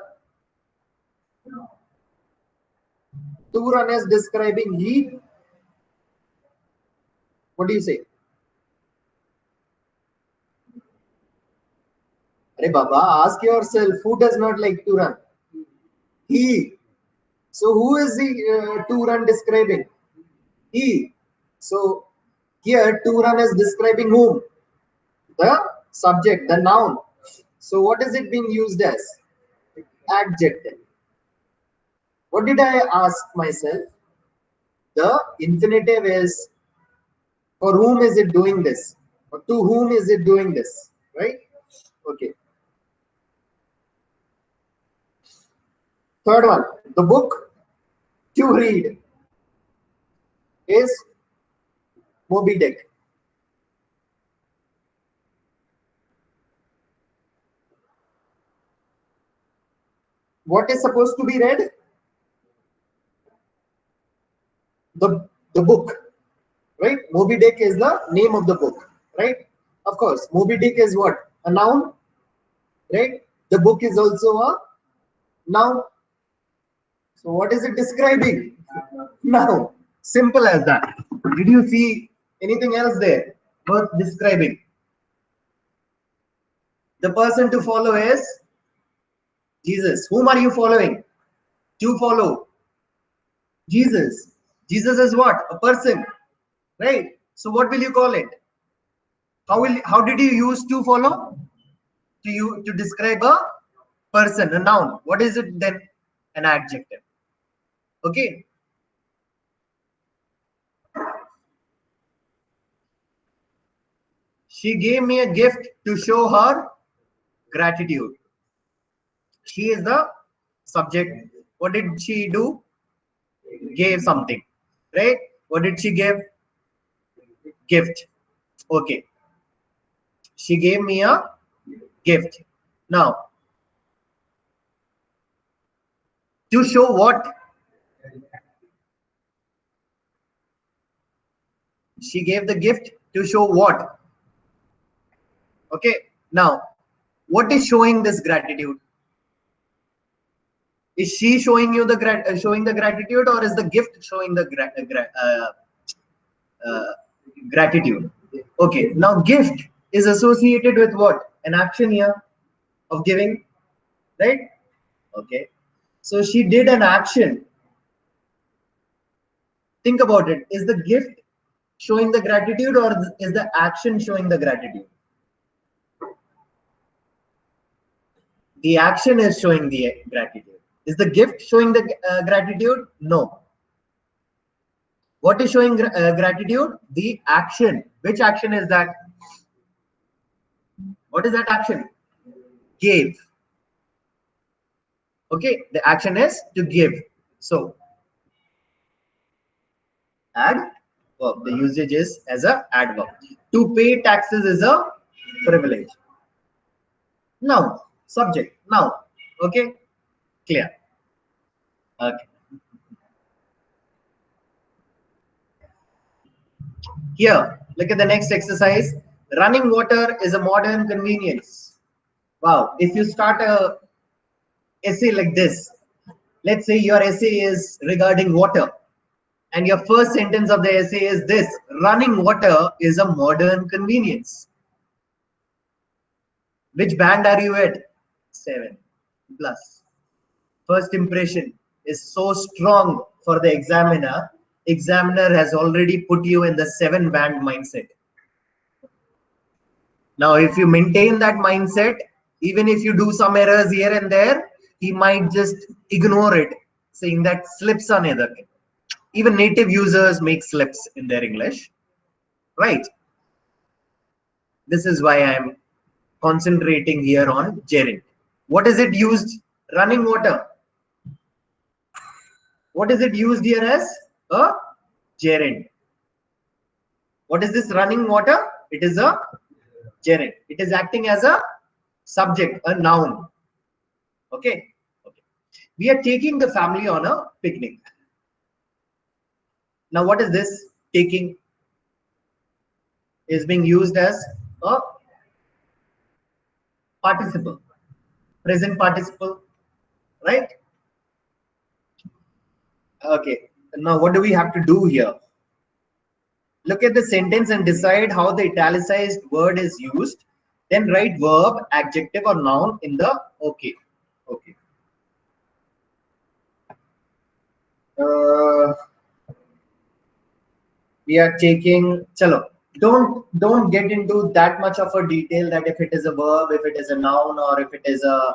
To run is describing heat. What do you say? Arey Baba, ask yourself, who does not like to run? He. So who is the to run describing? He. So here to run is describing whom? The subject, the noun. So what is it being used as? Adjective. What did I ask myself? The infinitive is, for whom is it doing this? Or to whom is it doing this? Right? Okay. Third one, the book to read is Moby Dick. What is supposed to be read? The book, right? Moby Dick is the name of the book, right? Of course, Moby Dick is what? A noun. right? The book is also a noun. So what is it describing? Noun. Simple as that. Did you see anything else there worth describing? The person to follow is Jesus. Whom are you following? To follow Jesus. Jesus is what? A person, right? So what will you call it? How did you use to follow? To describe a person, a noun. What is it then? An adjective. Okay. She gave me a gift to show her gratitude. She is the subject. What did she do? Gave something, right? What did she give? Gift. Okay. She gave me a gift. Now, to show what? She gave the gift to show what? Okay. Now, what is showing this gratitude? Is she showing you the showing the gratitude, or is the gift showing the gratitude? Okay. Now, gift is associated with what? An action here of giving, right? Okay. So she did an action. Think about it. Is the gift showing the gratitude, or is the action showing the gratitude? The action is showing the gratitude. Is the gift showing the gratitude? No. What is showing gratitude? The action. Which action is that? What is that action? Give. Okay, the action is to give. So, add verb. The usage is as a adverb. To pay taxes is a privilege. Now, subject. Now, okay, clear. Okay. Here, look at the next exercise. Running water is a modern convenience. Wow. If you start a essay like this, let's say your essay is regarding water, and your first sentence of the essay is this: running water is a modern convenience. Which band are you at? 7 plus. First impression is so strong for the examiner. Examiner has already put you in the 7 band mindset. Now, if you maintain that mindset, even if you do some errors here and there, he might just ignore it, saying that slips on either. Even native users make slips in their English, right? This is why I'm concentrating here on gerund. What is it used? Running water. What is it used here as? A gerund. What is this running water? It is a gerund. It is acting as a subject, a noun. Okay. Okay. We are taking the family on a picnic. Now, what is this? Taking is being used as a participle, present participle, right? Okay. Now, what do we have to do here? Look at the sentence and decide how the italicized word is used. Then write verb, adjective, or noun in the okay. Okay. Uh, we are taking. Chalo. Don't get into that much of a detail that if it is a verb, if it is a noun, or if it is a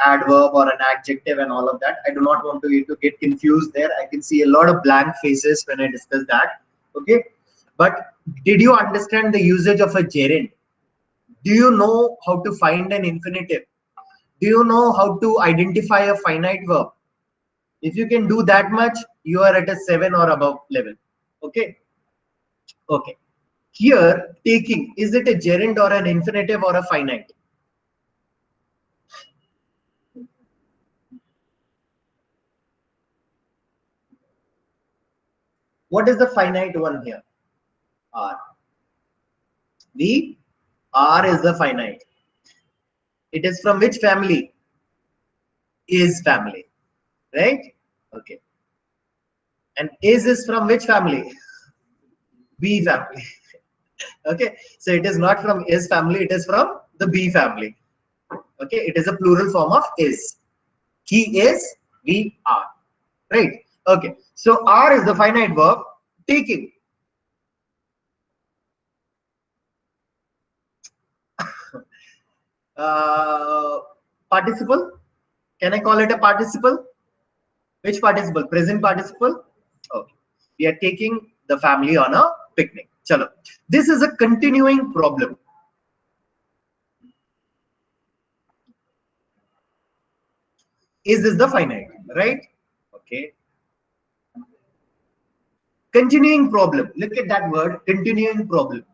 adverb or an adjective and all of that. I do not want you to get confused there. I can see a lot of blank faces when I discuss that. Okay, but did you understand the usage of a gerund? Do you know how to find an infinitive? Do you know how to identify a finite verb? If you can do that much, you are at a 7 or above level. Okay. Okay. Here, taking, is it a gerund or an infinitive or a finite? What is the finite one here? R. The R is the finite. It is from which family? Is family, right? Okay. And is from which family? B family. Okay. So it is not from is family, it is from the B family. Okay. It is a plural form of is. He is, we are. Right. Okay. So are is the finite verb taking. Participle. Can I call it a participle? Which participle? Present participle? Okay. We are taking the family on a picnic. Chalo. This is a continuing problem. Is this the finite? Right? Okay. Continuing problem. Look at that word, continuing problem.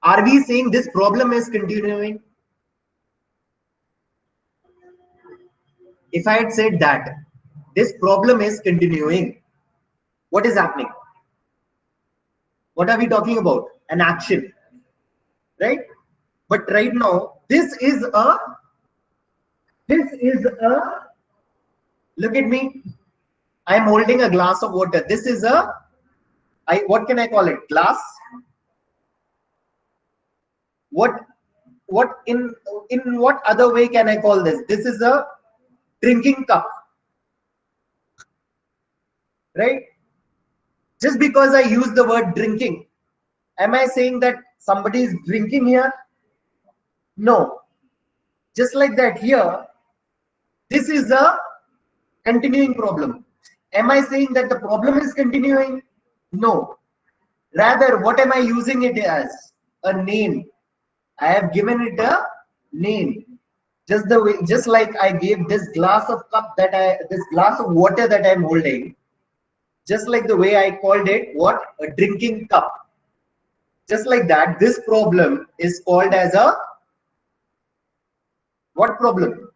Are we saying this problem is continuing? If I had said that this problem is continuing, what is happening? What are we talking about? An action, right? But right now, look at me. I am holding a glass of water. This is what can I call it? Glass. What in what other way can I call this? This is a drinking cup, right? Just because I use the word drinking, am I saying that somebody is drinking here? No. Just like that here, this is a continuing problem. Am I saying that the problem is continuing? No. Rather, what am I using it as? A name. I have given it a name. Just like I gave this glass of water that I'm holding, just like the way I called it, what? A drinking cup. Just like that, this problem is called as a what problem?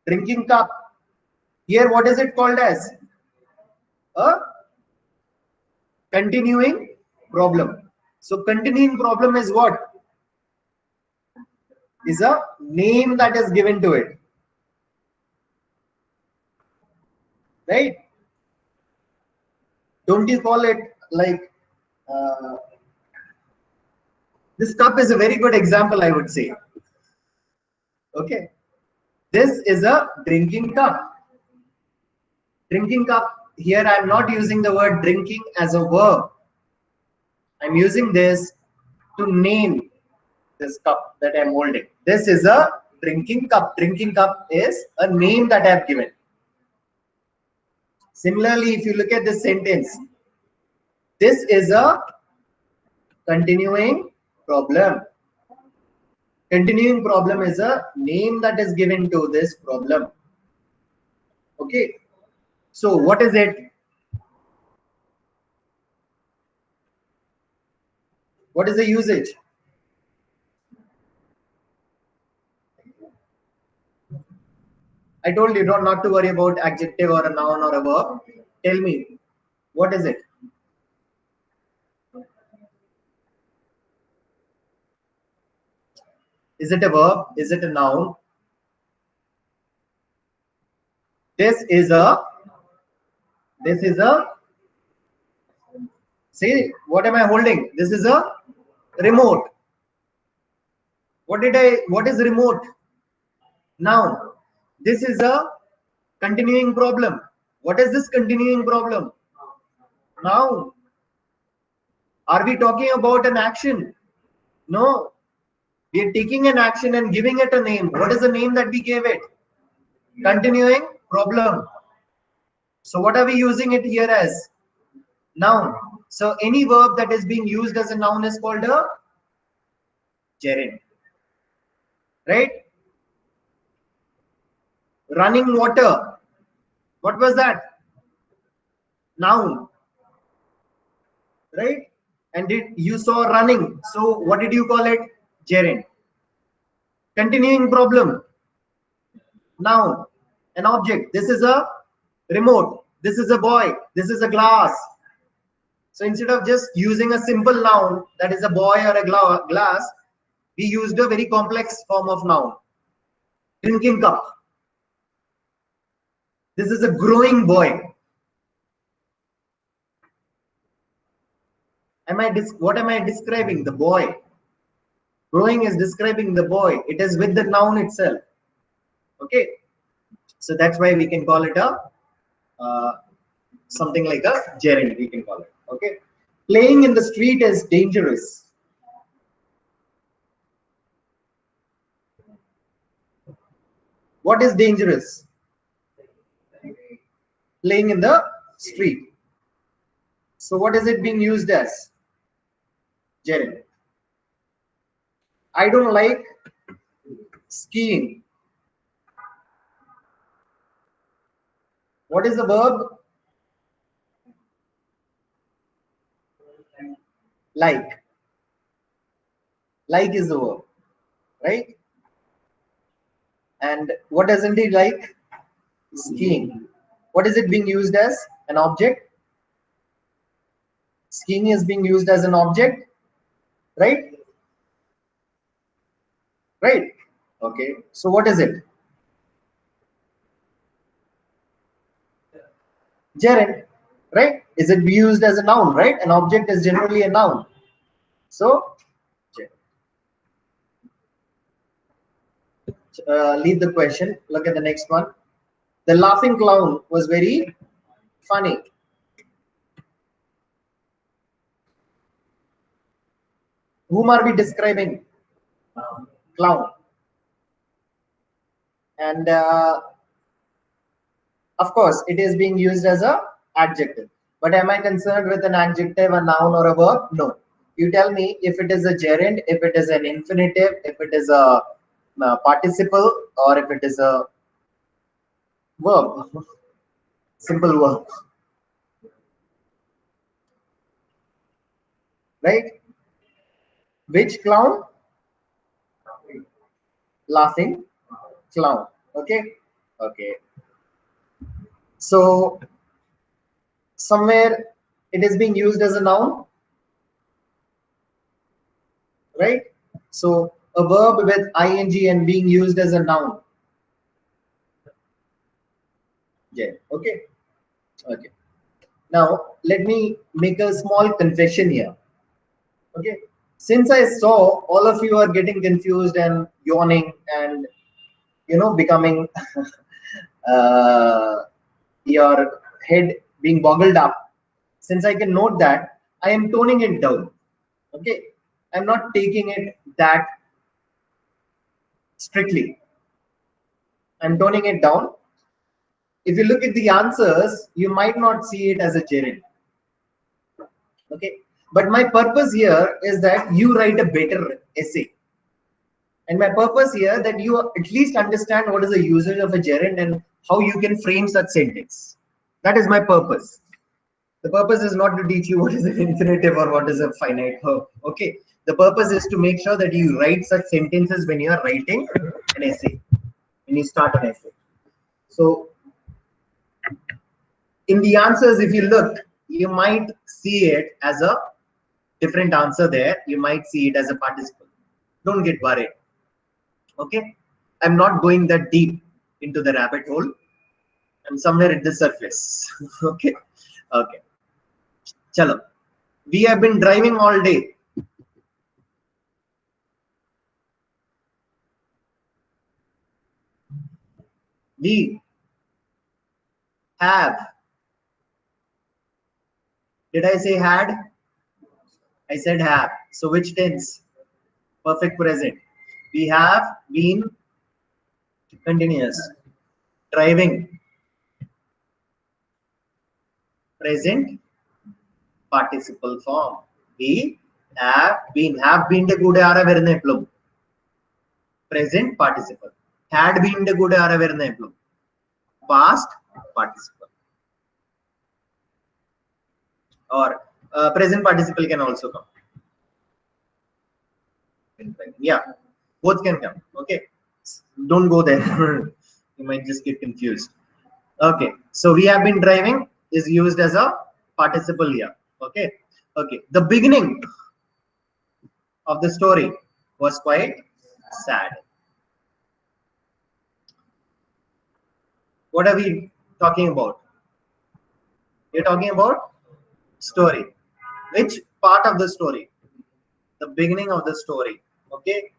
Drinking cup. Here, what is it called as? A continuing problem. So continuing problem is what? Is a name that is given to it. Right? Don't you call it like this cup is a very good example, I would say. Okay. This is a drinking cup. Drinking cup. Here I'm not using the word drinking as a verb. I'm using this to name this cup that I'm holding. This is a drinking cup. Drinking cup is a name that I've given. Similarly, if you look at this sentence, this is a continuing problem. Continuing problem is a name that is given to this problem. Okay. So what is it? What is the usage? I told you not to worry about adjective or a noun or a verb. Tell me, what is it? Is it a verb? Is it a noun? This is a, see, what am I holding? This is a remote. What is remote? Noun. This is a continuing problem. What is this continuing problem? Noun. Are we talking about an action? No. We are taking an action and giving it a name. What is the name that we gave it? Continuing problem. So what are we using it here as? Noun. So any verb that is being used as a noun is called a gerund. Right? Running water. What was that? Noun. Right? And you saw running. So what did you call it? Gerund. Continuing problem. Noun. An object. This is a remote. This is a boy. This is a glass. So instead of just using a simple noun, that is a boy or a glass, we used a very complex form of noun. Drinking cup. This is a growing boy. What am I describing? The boy. Growing is describing the boy. It is with the noun itself. Okay. So that's why we can call it a something like a gerund, we can call it. Okay. Playing in the street is dangerous. What is dangerous? Playing in the street. So what is it being used as? Gerund. I don't like skiing. What is the verb? Like. Like is the verb, right? And what doesn't he like? Skiing. What is it being used as? An object? Skiing is being used as an object, right? Right. Okay. So what is it? Gerund, right? Is it used as a noun, right? An object is generally a noun. So, leave the question. Look at the next one. The laughing clown was very funny. Whom are we describing? Clown. And of course, it is being used as a adjective. But am I concerned with an adjective, a noun, or a verb? No. You tell me if it is a gerund, if it is an infinitive, if it is a participle, or if it is a verb. Simple verb. Right? Which clown? Laughing clown. Okay. Okay. So somewhere it is being used as a noun, right? So a verb with ing and being used as a noun. Yeah. Okay. Okay. Now let me make a small confession here. Okay. Since I saw all of you are getting confused and yawning and becoming your head being boggled up, since I can note that, I am toning it down. Okay. I'm not taking it that strictly. I'm toning it down. If you look at the answers, you might not see it as a gerund. Okay. But my purpose here is that you write a better essay. And my purpose here that you at least understand what is the usage of a gerund and how you can frame such sentence. That is my purpose. The purpose is not to teach you what is an infinitive or what is a finite verb. Okay. The purpose is to make sure that you write such sentences when you are writing an essay, when you start an essay. So in the answers, if you look, you might see it as a different answer there. You might see it as a participle. Don't get worried. Okay. I'm not going that deep into the rabbit hole. I'm somewhere at the surface. Okay. Okay. Chalo. We have been driving all day. We have. Did I say had? I said have. So which tense? Perfect present. We have been continuous. Driving. Present participle form. We have been. Have been the good ara varune eppalum. Present participle. Had been the good ara varune eppalum. Past participle. Or present participle can also come. Yeah, both can come. Okay, don't go there. You might just get confused. Okay, so we have been driving is used as a participle here. Okay, Okay, the beginning of the story was quite sad. What are we talking about? We're talking about story. Which part of the story? The beginning of the story. Okay.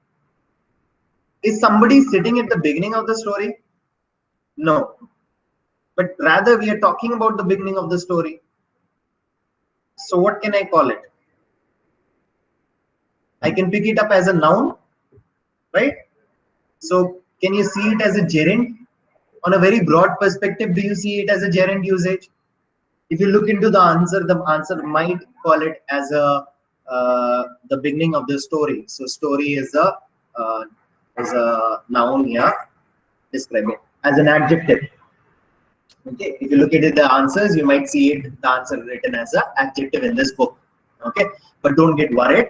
Is somebody sitting at the beginning of the story? No. But rather we are talking about the beginning of the story. So what can I call it? I can pick it up as a noun, right? So can you see it as a gerund? On a very broad perspective, do you see it as a gerund usage? If you look into the answer might call it as a the beginning of the story. So story is a noun here. Describe it as an adjective. Okay, if you look at it, the answers, you might see it the answer written as an adjective in this book. Okay, but don't get worried.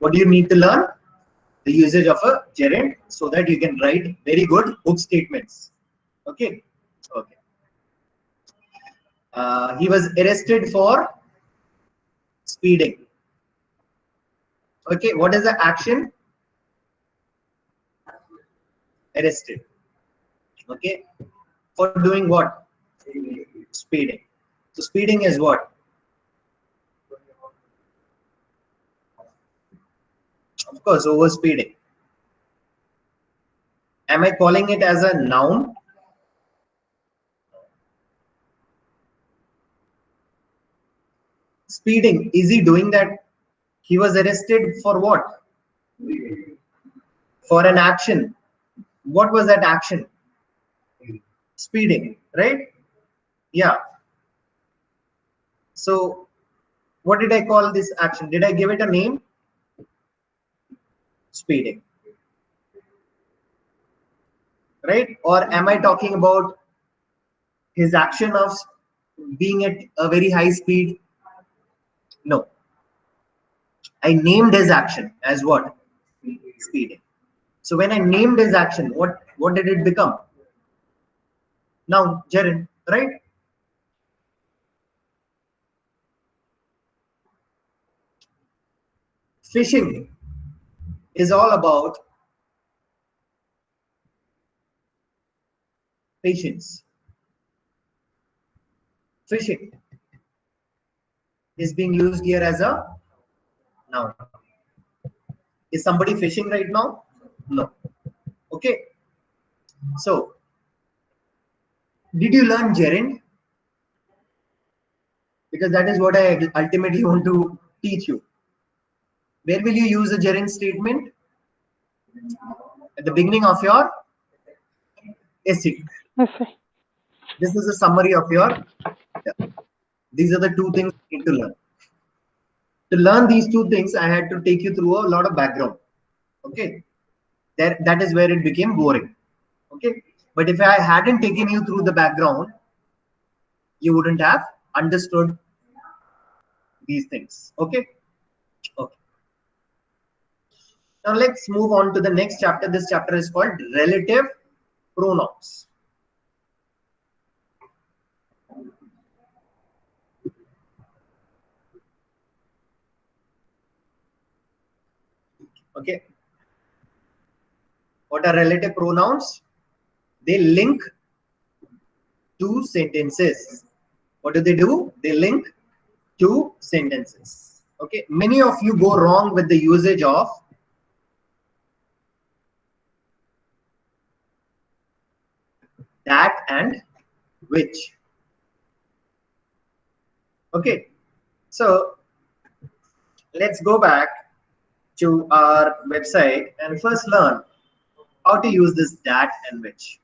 What do you need to learn? The usage of a gerund so that you can write very good book statements. Okay, okay. He was arrested for speeding. Okay, what is the action? Arrested. Okay, for doing what? Speeding. So speeding is what? Of course, over speeding. Am I calling it as a noun? Speeding, is he doing that? He was arrested for what? For an action. What was that action? Speeding, right? Yeah. So what did I call this action? Did I give it a name? Speeding, right? Or am I talking about his action of being at a very high speed? No. I named his action as what? Speeding. So when I named his action, what did it become? Now, gerund, right? Fishing is all about patience. Fishing is being used here as a noun. Is somebody fishing right now? No. Okay. So, did you learn gerund? Because that is what I ultimately want to teach you. Where will you use a gerund statement? At the beginning of your essay. This is a summary of your. These are the two things you need to learn. To learn these two things, I had to take you through a lot of background. Okay. That is where it became boring. Okay. But if I hadn't taken you through the background, you wouldn't have understood these things. Okay. Okay. Now let's move on to the next chapter. This chapter is called relative pronouns. Okay. What are relative pronouns? They link two sentences. What do? They link two sentences. Okay. Many of you go wrong with the usage of that and which. Okay. So let's go back to our website and first learn how to use this that and which.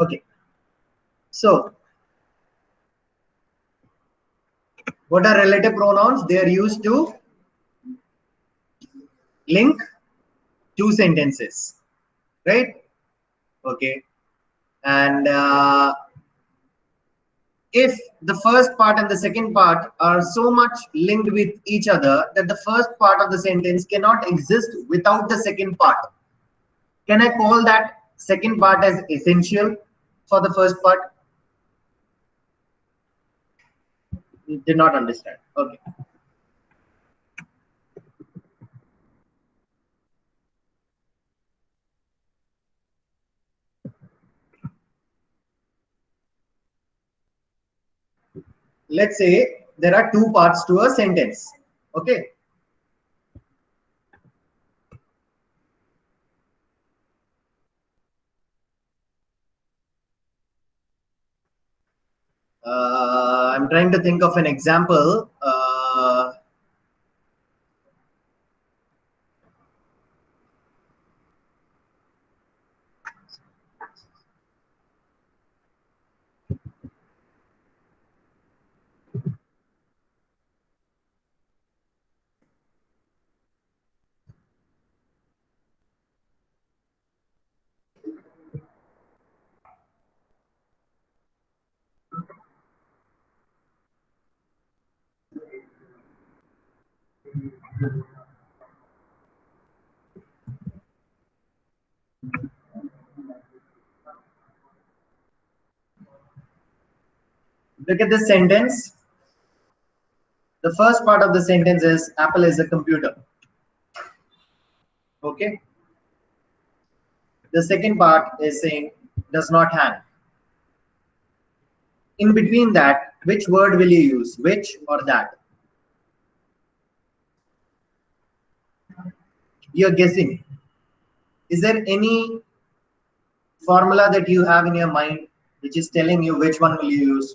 Okay. So what are relative pronouns? They are used to link two sentences, right? Okay. And if the first part and the second part are so much linked with each other that the first part of the sentence cannot exist without the second part, can I call that second part as essential for the first part? Did not understand. Okay. Let's say there are two parts to a sentence. Okay. I'm trying to think of an example. Look at this sentence. The first part of the sentence is Apple is a computer. Okay. The second part is saying does not hang. In between that, which word will you use? Which or that? You're guessing. Is there any formula that you have in your mind which is telling you which one will you use?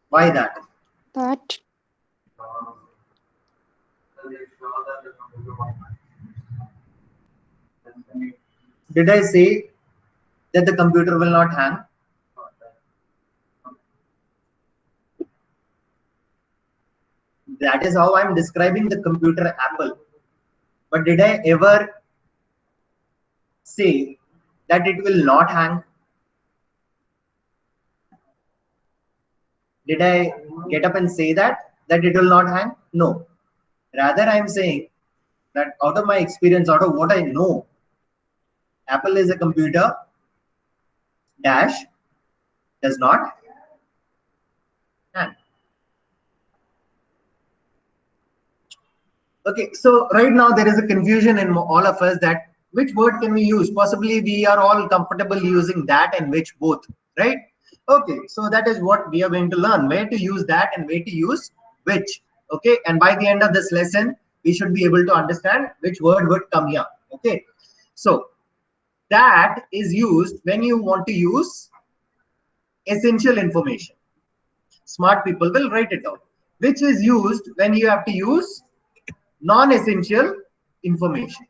Why that? That. Did I say that the computer will not hang? That is how I'm describing the computer Apple. But did I ever say that it will not hang? Did I get up and say that it will not hang? No. Rather, I'm saying that out of my experience, out of what I know, Apple is a computer dash does not hang. Okay, so right now there is a confusion in all of us that which word can we use? Possibly we are all comfortable using that and which both, right? Okay, so that is what we are going to learn, where to use that and where to use which. Okay, and by the end of this lesson, we should be able to understand which word would come here. Okay, so that is used when you want to use essential information. Smart people will write it down. Which is used when you have to use non-essential information.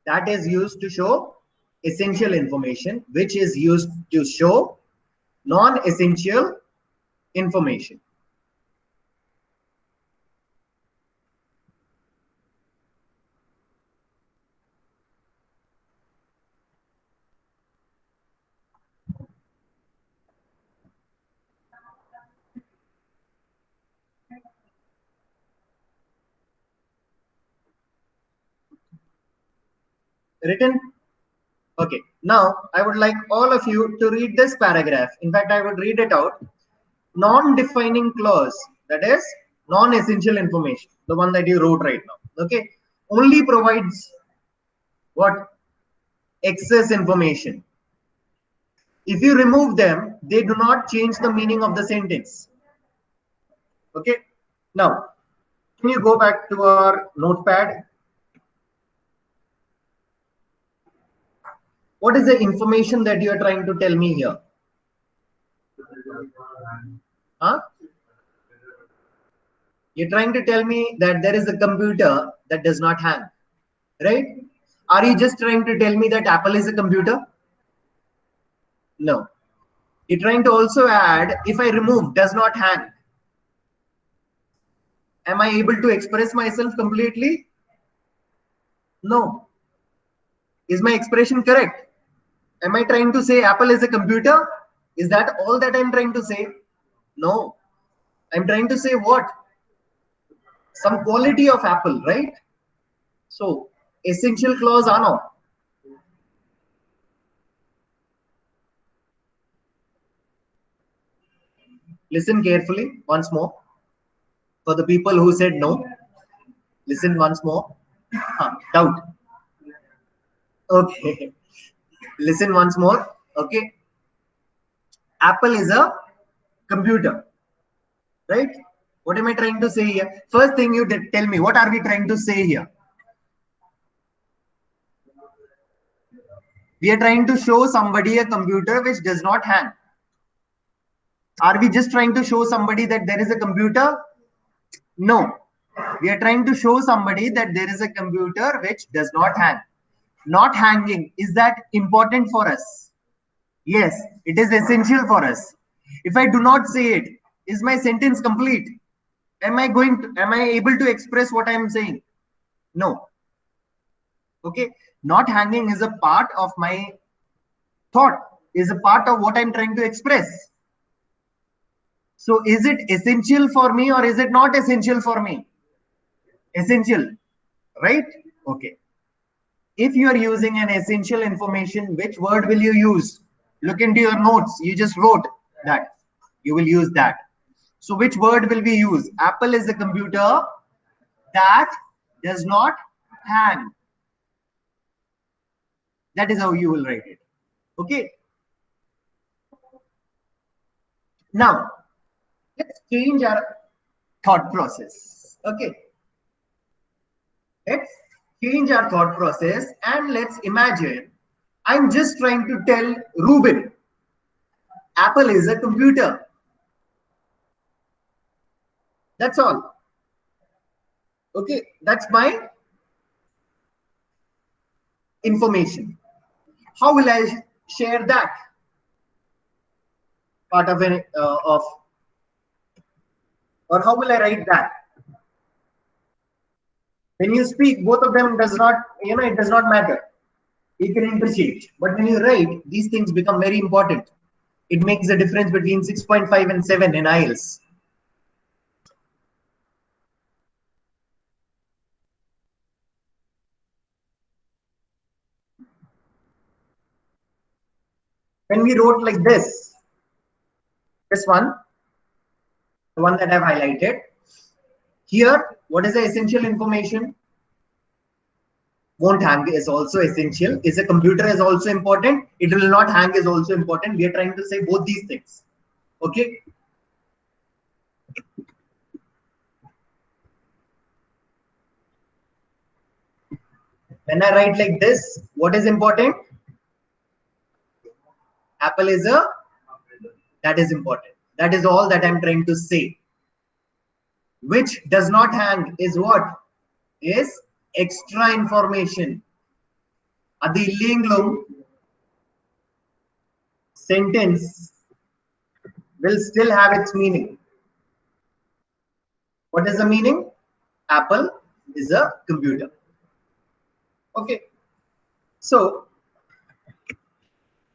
That is used to show essential information, which is used to show non-essential information. Written? Okay. Now, I would like all of you to read this paragraph. In fact, I would read it out. Non-defining clause, that is non-essential information, the one that you wrote right now. Okay. Only provides what? Excess information. If you remove them, they do not change the meaning of the sentence. Okay. Now, can you go back to our notepad? What is the information that you are trying to tell me here? Huh? You're trying to tell me that there is a computer that does not hang, right? Are you just trying to tell me that Apple is a computer? No. You're trying to also add, if I remove does not hang, am I able to express myself completely? No. Is my expression correct? Am I trying to say Apple is a computer? Is that all that I'm trying to say? No. I'm trying to say what? Some quality of Apple, right? So, essential clause are not. Listen carefully once more. For the people who said no, listen once more. Doubt. Okay. Listen once more. Okay. Apple is a computer, right? What am I trying to say here? First thing you did, tell me, what are we trying to say here? We are trying to show somebody a computer which does not hang. Are we just trying to show somebody that there is a computer? No. We are trying to show somebody that there is a computer which does not hang. Not hanging, is that important for us? Yes, it is essential for us. If I do not say it, is my sentence complete? Am I able to express what I am saying? No. Okay. Not hanging is a part of my thought, is a part of what I'm trying to express. So is it essential for me or is it not essential for me? Essential, right? Okay. If you are using an essential information, which word will you use? Look into your notes. You just wrote that. You will use that. So which word will we use? Apple is a computer that does not hang. That is how you will write it. Okay. Now, let's change our thought process. Okay. Let's change our thought process and let's imagine I'm just trying to tell Ruben, Apple is a computer. That's all. Okay, that's my information. How will I share that part of or how will I write that? When you speak, both of them does not, it does not matter. You can interchange. But when you write, these things become very important. It makes the difference between 6.5 and 7 in IELTS. When we wrote like this one, the one that I've highlighted, here, what is the essential information? Won't hang is also essential. Is a computer is also important. It will not hang is also important. We are trying to say both these things. Okay. When I write like this, what is important? Apple is that is important. That is all that I'm trying to say. Which does not hang is what? Is extra information. Adi illenglum sentence will still have its meaning. What is the meaning? Apple is a computer. Okay. So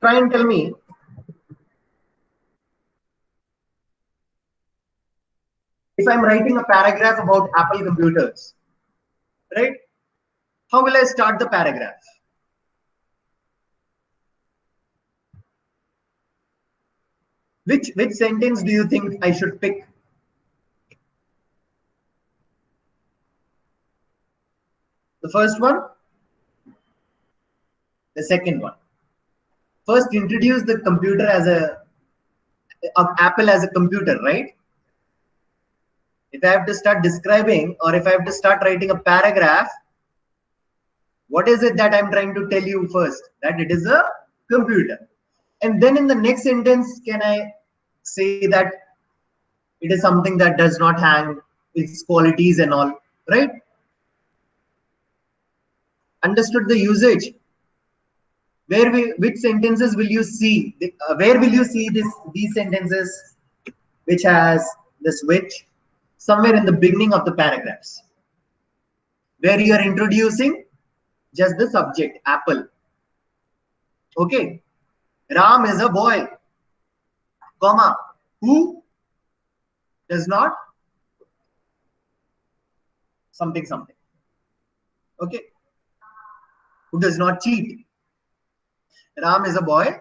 try and tell me, if I'm writing a paragraph about Apple computers, right? How will I start the paragraph? Which sentence do you think I should pick? The first one? The second one? First, introduce the computer as Apple as a computer, right? If I have to start describing or if I have to start writing a paragraph, what is it that I'm trying to tell you first? That it is a computer. And then in the next sentence, can I say that it is something that does not hang, its qualities and all, right? Understood the usage. Which sentences will you see? Where will you see these sentences which has this which? Somewhere in the beginning of the paragraphs, where you are introducing just the subject, apple. Okay. Ram is a boy, comma, who does not something something. Okay. Who does not cheat. Ram is a boy,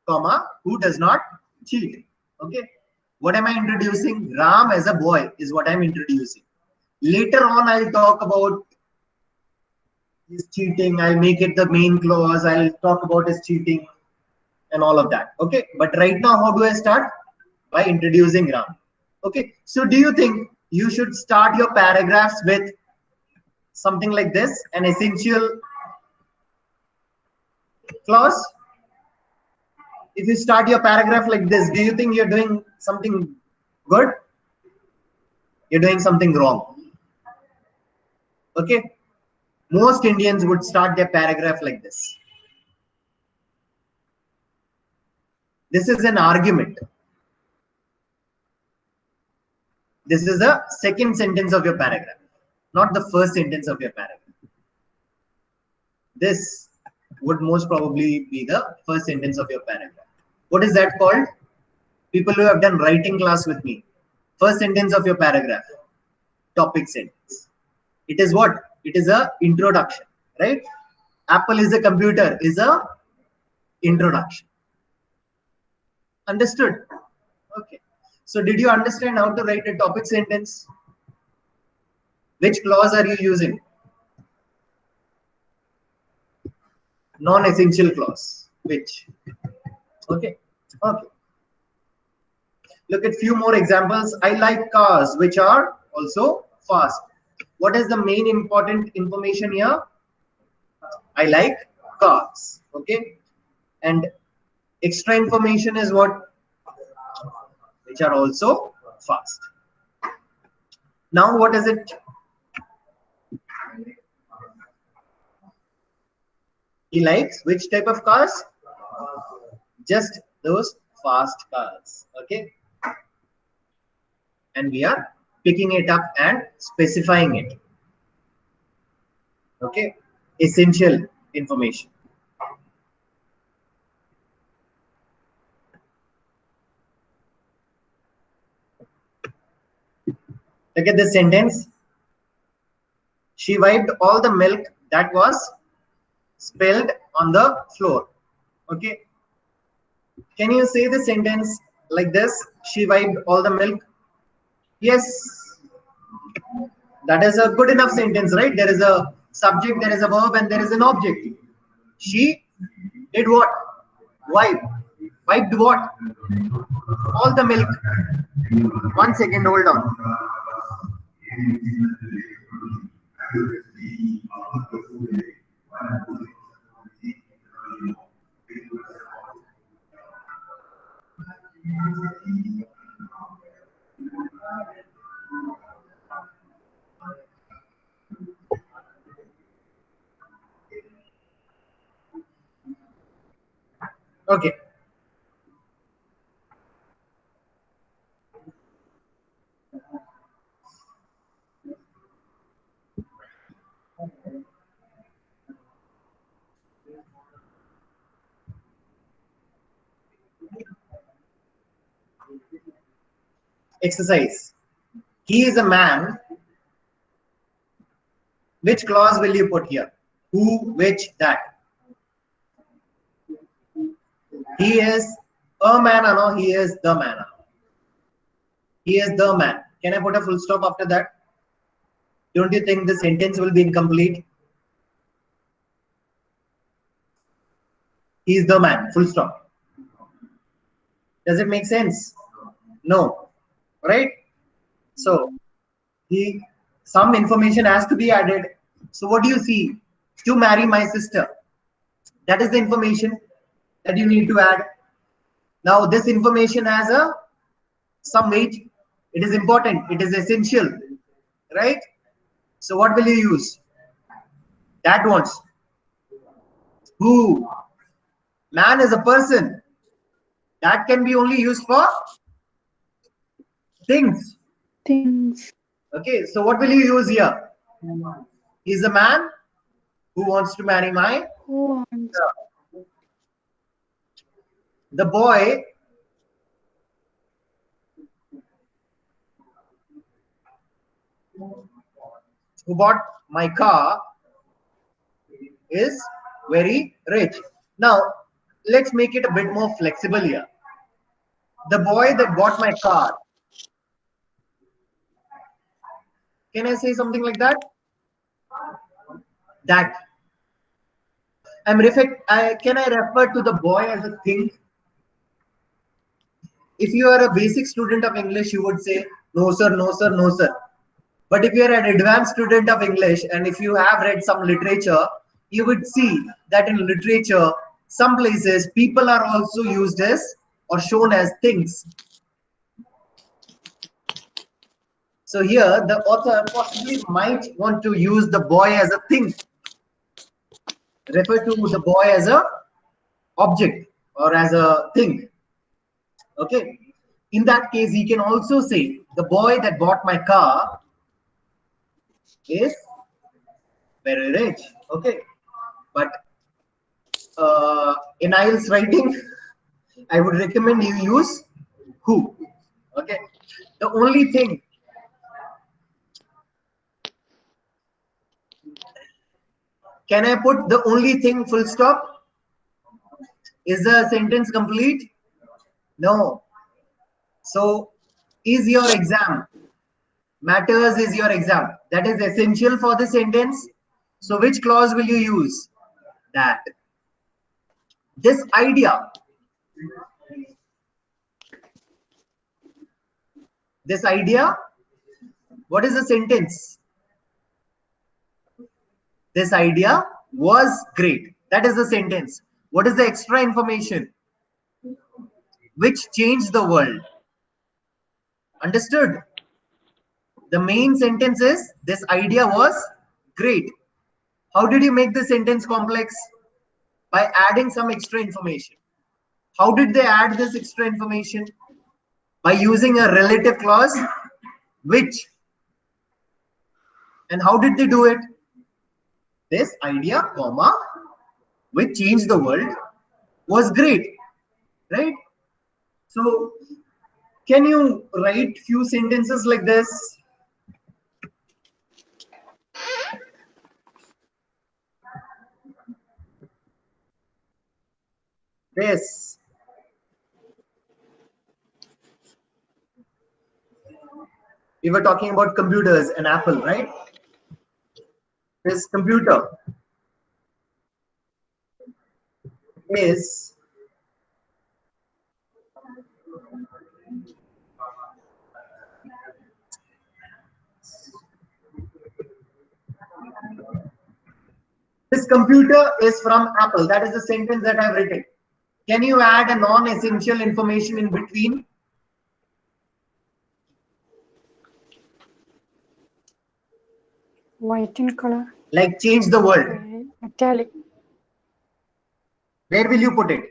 comma, who does not cheat. Okay. What am I introducing? Ram as a boy is what I'm introducing. Later on, I'll talk about his cheating. I'll make it the main clause. I'll talk about his cheating and all of that. Okay. But right now, how do I start? By introducing Ram. Okay. So do you think you should start your paragraphs with something like this, an essential clause? If you start your paragraph like this, do you think you're doing something good? You're doing something wrong. Okay. Most Indians would start their paragraph like this. This is an argument. This is the second sentence of your paragraph, not the first sentence of your paragraph. This would most probably be the first sentence of your paragraph. What is that called? People who have done writing class with me. First sentence of your paragraph, topic sentence. It is what? It is a introduction, right? Apple is a computer is a introduction. Understood? Okay. So did you understand how to write a topic sentence? Which clause are you using? Non-essential clause. Which? Okay. Okay. Look at few more examples. I like cars which are also fast. What is the main important information here? I like cars. Okay. And extra information is what? Which are also fast. Now what is it? He likes which type of cars? Just those fast cars. Okay. And we are picking it up and specifying it. Okay. Essential information. Look at this sentence. She wiped all the milk that was spilled on the floor. Okay. Can you say the sentence like this? She wiped all the milk. Yes. That is a good enough sentence, right? There is a subject, there is a verb, and there is an object. She did what? Wipe. Wiped what? All the milk. 1 second, hold on. Okay. Exercise. He is a man. Which clause will you put here? Who, which, that? He is a man, or no? He is the man. He is the man. Can I put a full stop after that? Don't you think the sentence will be incomplete? He is the man. Full stop. Does it make sense? No. Right? So, some information has to be added. So what do you see? To marry my sister. That is the information that you need to add. Now this information has some weight. It is important. It is essential. right? So what will you use? That ones. Who? Man is a person. That can be only used for things. Things. Okay, so what will you use here? He's a man who wants to marry my Who wants? the boy who bought my car is very rich. Now let's make it a bit more flexible here. The boy that bought my car. Can I say something like that? That can I refer to the boy as a thing? If you are a basic student of English, you would say no sir, no sir, no sir. But if you are an advanced student of English and if you have read some literature, you would see that in literature, some places people are also used as or shown as things. So here the author possibly might want to use the boy as a thing, refer to the boy as a object or as a thing. Okay. In that case, he can also say the boy that bought my car is very rich. Okay. But in IELTS writing, I would recommend you use who. Okay. The only thing. Can I put the only thing full stop? Is the sentence complete? No. So is your exam? Matters is your exam. That is essential for the sentence. So which clause will you use? That. This idea. This idea. What is the sentence? This idea was great. That is the sentence. What is the extra information? Which changed the world. Understood? The main sentence is this idea was great. How did you make the sentence complex? By adding some extra information. How did they add this extra information? By using a relative clause, which. And how did they do it? This idea, comma, which changed the world, was great, right? So, can you write few sentences like this? This. We were talking about computers and Apple, right? This computer is this computer is from Apple. That is the sentence that I've written. Can you add a non-essential information in between? White in color. Like change the world. Metallic. Where will you put it?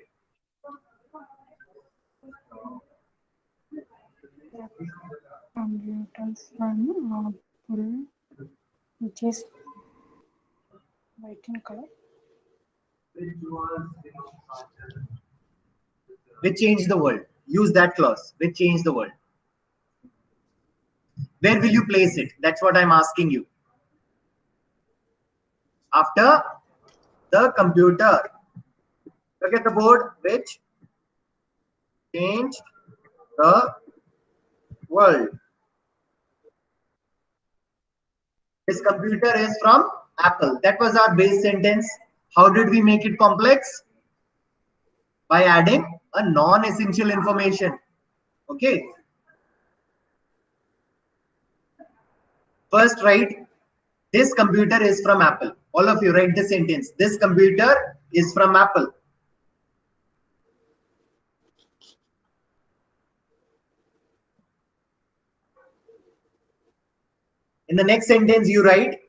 Computers from Apple, which is white in color. Which changed the world. Use that clause. Which changed the world. Where will you place it? That's what I'm asking you. After the computer. Look at the board. Which changed the world. This computer is from Apple. That was our base sentence. How did we make it complex? By adding a non-essential information. Okay. First, write this computer is from Apple. All of you write the sentence. This computer is from Apple. In the next sentence, you write,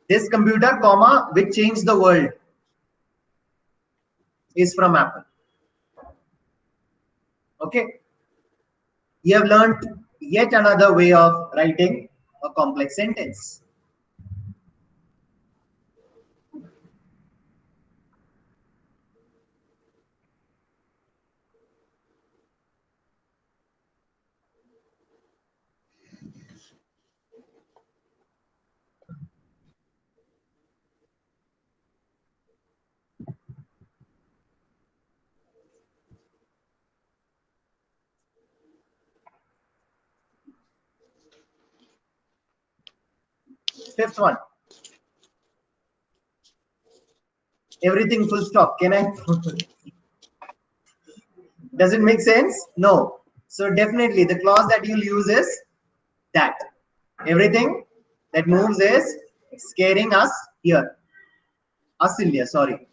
this computer, comma, which changed the world, is from Apple. Okay. You have learned yet another way of writing a complex sentence. Fifth one. Everything full stop. Can I? Does it make sense? No. So definitely the clause that you'll use is that. Everything that moves is scaring us here. Us India, sorry.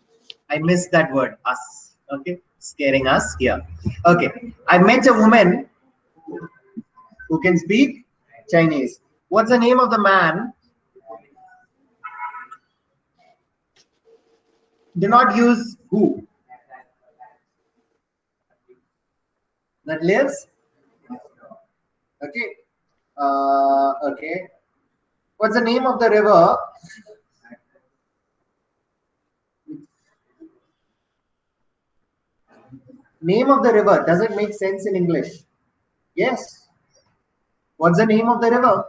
I missed that word. Us. Okay. Scaring us here. Okay. I met a woman who can speak Chinese. What's the name of the man? Do not use who. That lives. Okay. Okay. What's the name of the river? Name of the river. Does it make sense in English? Yes. What's the name of the river?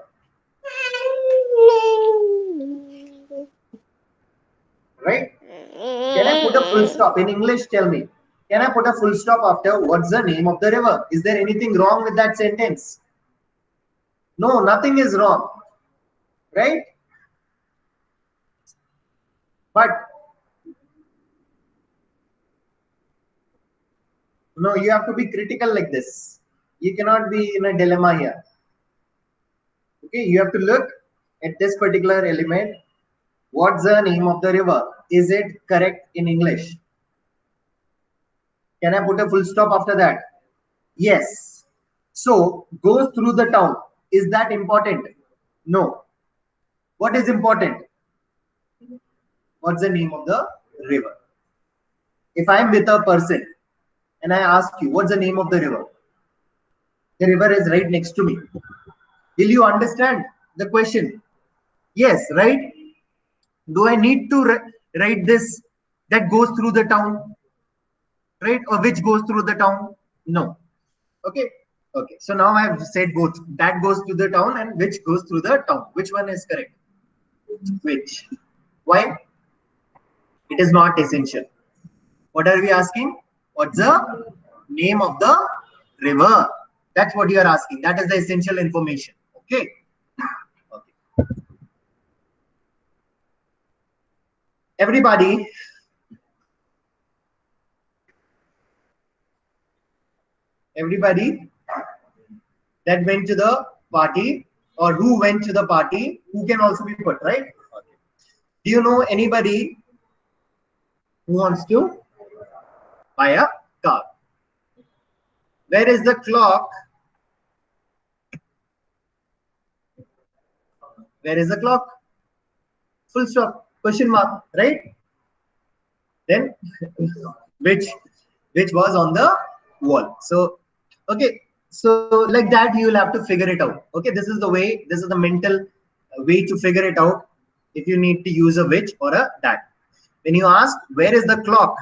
Right? Can I put a full stop in English? Tell me. Can I put a full stop after what's the name of the river? Is there anything wrong with that sentence? No, nothing is wrong. Right? But no, you have to be critical like this. You cannot be in a dilemma here. Okay, you have to look at this particular element. What's the name of the river? Is it correct in English? Can I put a full stop after that? Yes. So, goes through the town. Is that important? No. What is important? What's the name of the river? If I am with a person and I ask you, what's the name of the river? The river is right next to me. Will you understand the question? Yes, right? Do I need to write this that goes through the town? Right? Or which goes through the town? No. Okay. Okay. So now I have said both. That goes to the town and which goes through the town. Which one is correct? Which? Why? It is not essential. What are we asking? What's the name of the river? That's what you are asking. That is the essential information. Okay. Okay. Everybody, that went to the party or who went to the party, who can also be put, right? Okay. Do you know anybody who wants to buy a car? Where is the clock? Where is the clock? Full stop. Question mark, right? Then which was on the wall. So okay, so like that you will have to figure it out. Okay, this is the way, this is the mental way to figure it out if you need to use a which or a that. When you ask where is the clock,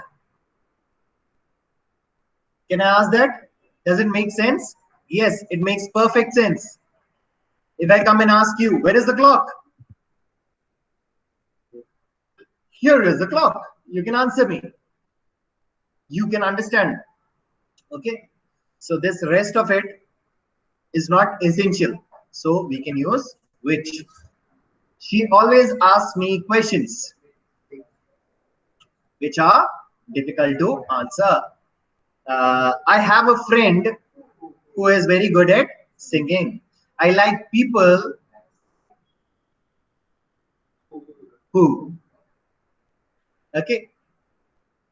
can I ask that? Does it make sense? Yes, it makes perfect sense. If I come and ask you where is the clock, here is the clock, you can answer me, you can understand. Okay, so this rest of it is not essential, so we can use which. She always asks me questions which are difficult to answer. I have a friend who is very good at singing. I like people who. Okay,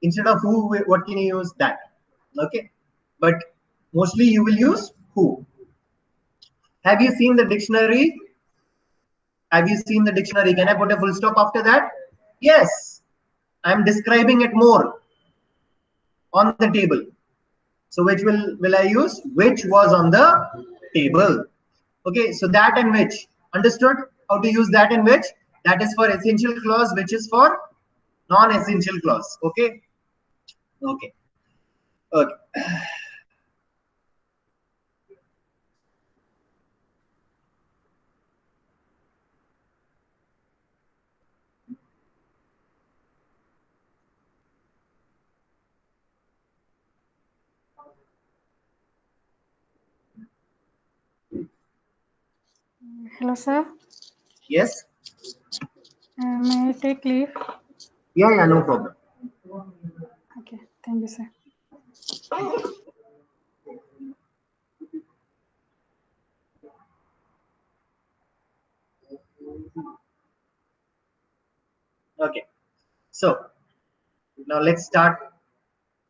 instead of who, what can you use? That. Okay, but mostly you will use who. Have you seen the dictionary? Have you seen the dictionary? Can I put a full stop after that? Yes. I'm describing it more on the table. So which will I use? Which was on the table. Okay, so that and which. Understood how to use that and which? That is for essential clause, which is for non-essential clause. Okay. Okay. Okay. Hello, sir. Yes. May I take leave? Yeah, no problem. Okay, thank you, sir. Okay. So now let's start.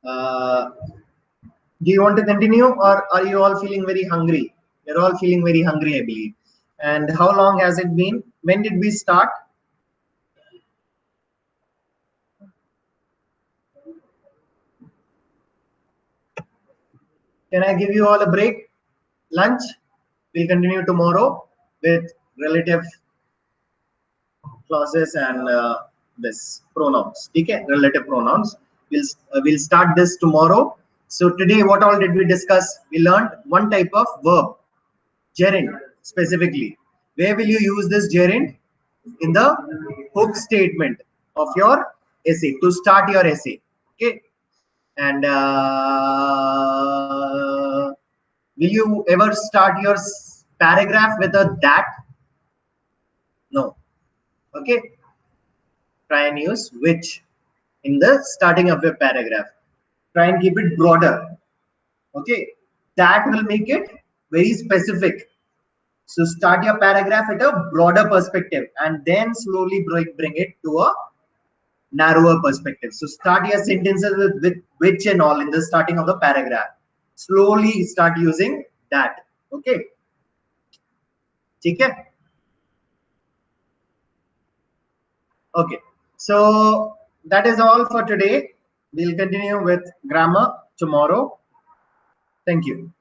Do you want to continue, or are you all feeling very hungry? You're all feeling very hungry, I believe. And how long has it been? When did we start? Can I give you all a break? Lunch? We'll continue tomorrow with relative clauses and this pronouns. Okay, relative pronouns. We'll start this tomorrow. So today, what all did we discuss? We learned one type of verb, gerund specifically. Where will you use this gerund? In the hook statement of your essay, to start your essay. Okay, and will you ever start your paragraph with a that? No. Okay, try and use which in the starting of your paragraph. Try and keep it broader. Okay, that will make it very specific. So start your paragraph at a broader perspective and then slowly bring it to a narrower perspective. So start your sentences with which and all in the starting of the paragraph. Slowly start using that. Okay. Okay. Okay. So that is all for today. We'll continue with grammar tomorrow. Thank you.